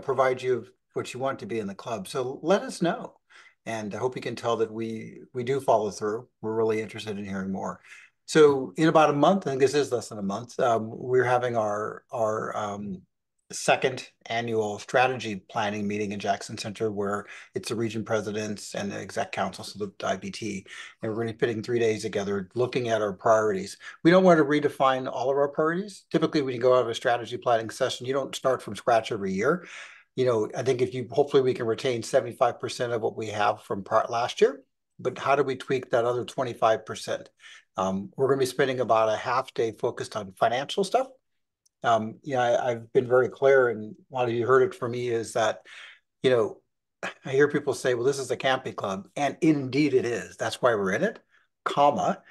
provide you what you want to be in the club. So let us know. And I hope you can tell that we do follow through. We're really interested in hearing more. So in about a month, I think this is less than a month, we're having our second annual strategy planning meeting in Jackson Center, where it's the region presidents and the exec council, so the IBT, and we're going to be putting 3 days together looking at our priorities. We don't want to redefine all of our priorities. Typically, when you go out of a strategy planning session, you don't start from scratch every year. I think hopefully we can retain 75% of what we have from last year, but how do we tweak that other 25%? We're going to be spending about a half day focused on financial stuff. I've been very clear, and a lot of you heard it from me, is that, I hear people say, well, this is a camping club, and indeed it is. That's why we're in it, comma.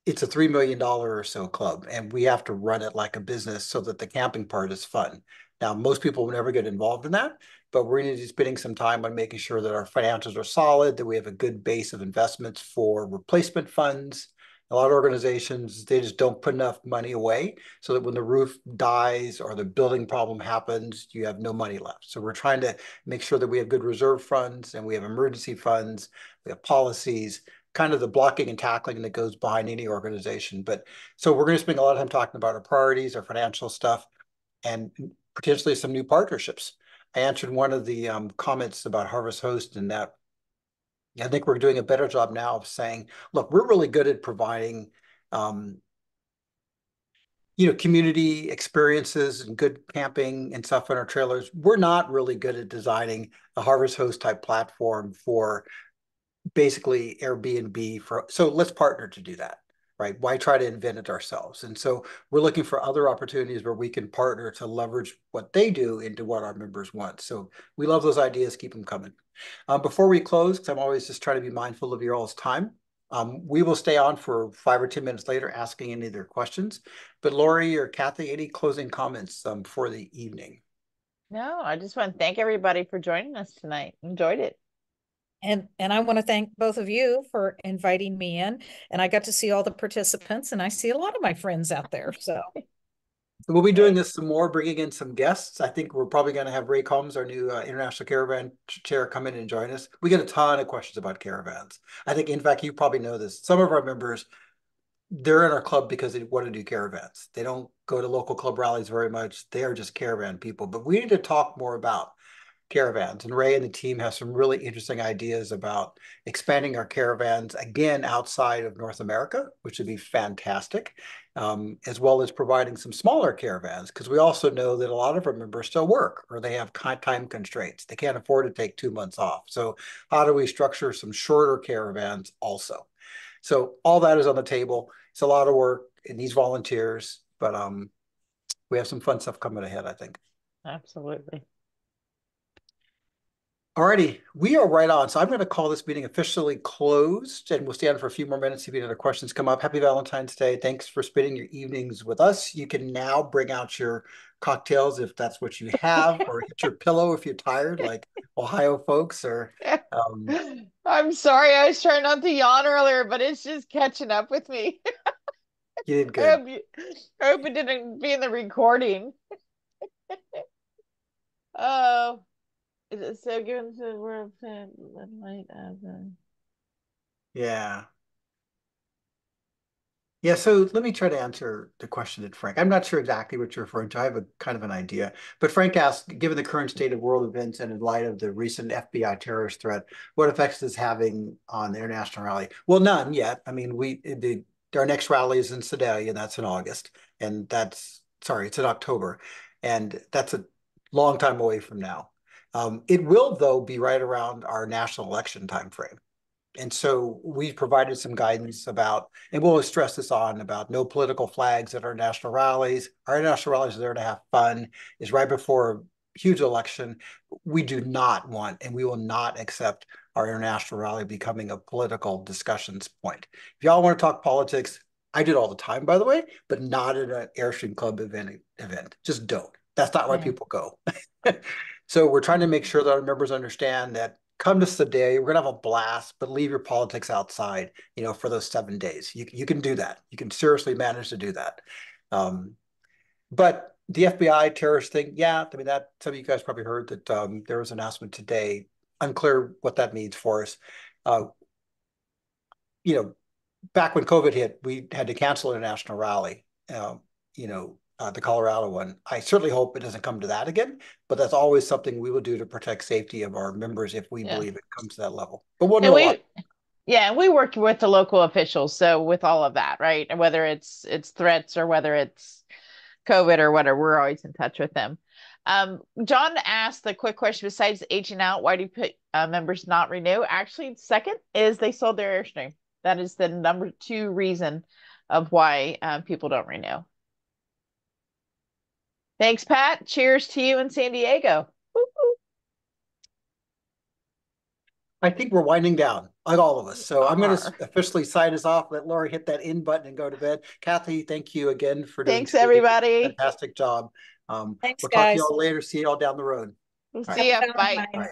It's a $3 million or so club, and we have to run it like a business so that the camping part is fun. Now, most people will never get involved in that, but we're going to be spending some time on making sure that our financials are solid, that we have a good base of investments for replacement funds. A lot of organizations, they just don't put enough money away so that when the roof dies or the building problem happens, you have no money left. So we're trying to make sure that we have good reserve funds and we have emergency funds, we have policies, kind of the blocking and tackling that goes behind any organization. But so we're going to spend a lot of time talking about our priorities, our financial stuff, and potentially some new partnerships. I answered one of the comments about Harvest Host, and that I think we're doing a better job now of saying, look, we're really good at providing, community experiences and good camping and stuff in our trailers. We're not really good at designing a Harvest Host type platform for basically Airbnb so let's partner to do that, right? Why try to invent it ourselves? And so we're looking for other opportunities where we can partner to leverage what they do into what our members want. So we love those ideas, keep them coming. Before we close, because I'm always just trying to be mindful of your all's time, we will stay on for 5 or 10 minutes later asking any of their questions. But Lori or Kathy, any closing comments for the evening? No, I just want to thank everybody for joining us tonight. Enjoyed it. And I want to thank both of you for inviting me in. And I got to see all the participants, and I see a lot of my friends out there. So We'll be doing this some more, bringing in some guests. I think we're probably going to have Ray Combs, our new International Caravan Chair, come in and join us. We get a ton of questions about caravans. I think, in fact, you probably know this. Some of our members, they're in our club because they want to do caravans. They don't go to local club rallies very much. They are just caravan people. But we need to talk more about caravans. And Ray and the team have some really interesting ideas about expanding our caravans again outside of North America, which would be fantastic, as well as providing some smaller caravans, because we also know that a lot of our members still work or they have time constraints. They can't afford to take 2 months off. So how do we structure some shorter caravans also? So all that is on the table. It's a lot of work. It needs volunteers, but we have some fun stuff coming ahead, I think. Absolutely. Alrighty, we are right on. So I'm going to call this meeting officially closed, and we'll stand for a few more minutes if any other questions come up. Happy Valentine's Day. Thanks for spending your evenings with us. You can now bring out your cocktails if that's what you have, or hit your pillow if you're tired, like Ohio folks, or I'm sorry, I was trying not to yawn earlier, but it's just catching up with me. you did I good. hope it didn't be in the recording. Oh. Is it so given to word light as a... Yeah. Yeah, so let me try to answer the question that Frank, I'm not sure exactly what you're referring to. I have a kind of an idea, but Frank asked, given the current state of world events and in light of the recent FBI terrorist threat, what effects is having on the international rally? Well, none yet. I mean, our next rally is in Sedalia, and that's in August, and it's in October, and that's a long time away from now. It will, though, be right around our national election timeframe. And so we've provided some guidance about, and we'll stress this on, about no political flags at our national rallies. Our national rallies are there to have fun. It's right before a huge election. We do not want, and we will not accept our international rally becoming a political discussions point. If y'all want to talk politics, I do it all the time, by the way, but not at an Airstream Club event. Just don't. That's not why people go. So we're trying to make sure that our members understand that come to Sedalia, we're going to have a blast, but leave your politics outside, for those 7 days. You can do that. You can seriously manage to do that. But the FBI terrorist thing, yeah, I mean, that some of you guys probably heard that there was an announcement today. Unclear what that means for us. Back when COVID hit, we had to cancel a national rally. The Colorado one. I certainly hope it doesn't come to that again, but that's always something we will do to protect safety of our members if we believe it comes to that level. But we'll know a lot. Yeah, we work with the local officials, so with all of that, right? And whether it's threats or whether it's COVID or whatever, we're always in touch with them. John asked the quick question, besides aging out, why do members not renew? Actually, second is they sold their Airstream. That is the number 2 reason of why people don't renew. Thanks, Pat. Cheers to you in San Diego. Woo-hoo. I think we're winding down, like all of us. So I'm going to officially sign us off. Let Lori hit that end button and go to bed. Kathy, thank you again for doing everybody. Fantastic job. Thanks, we'll guys. talk to you all later. See you all down the road. We'll see you. Bye. All right.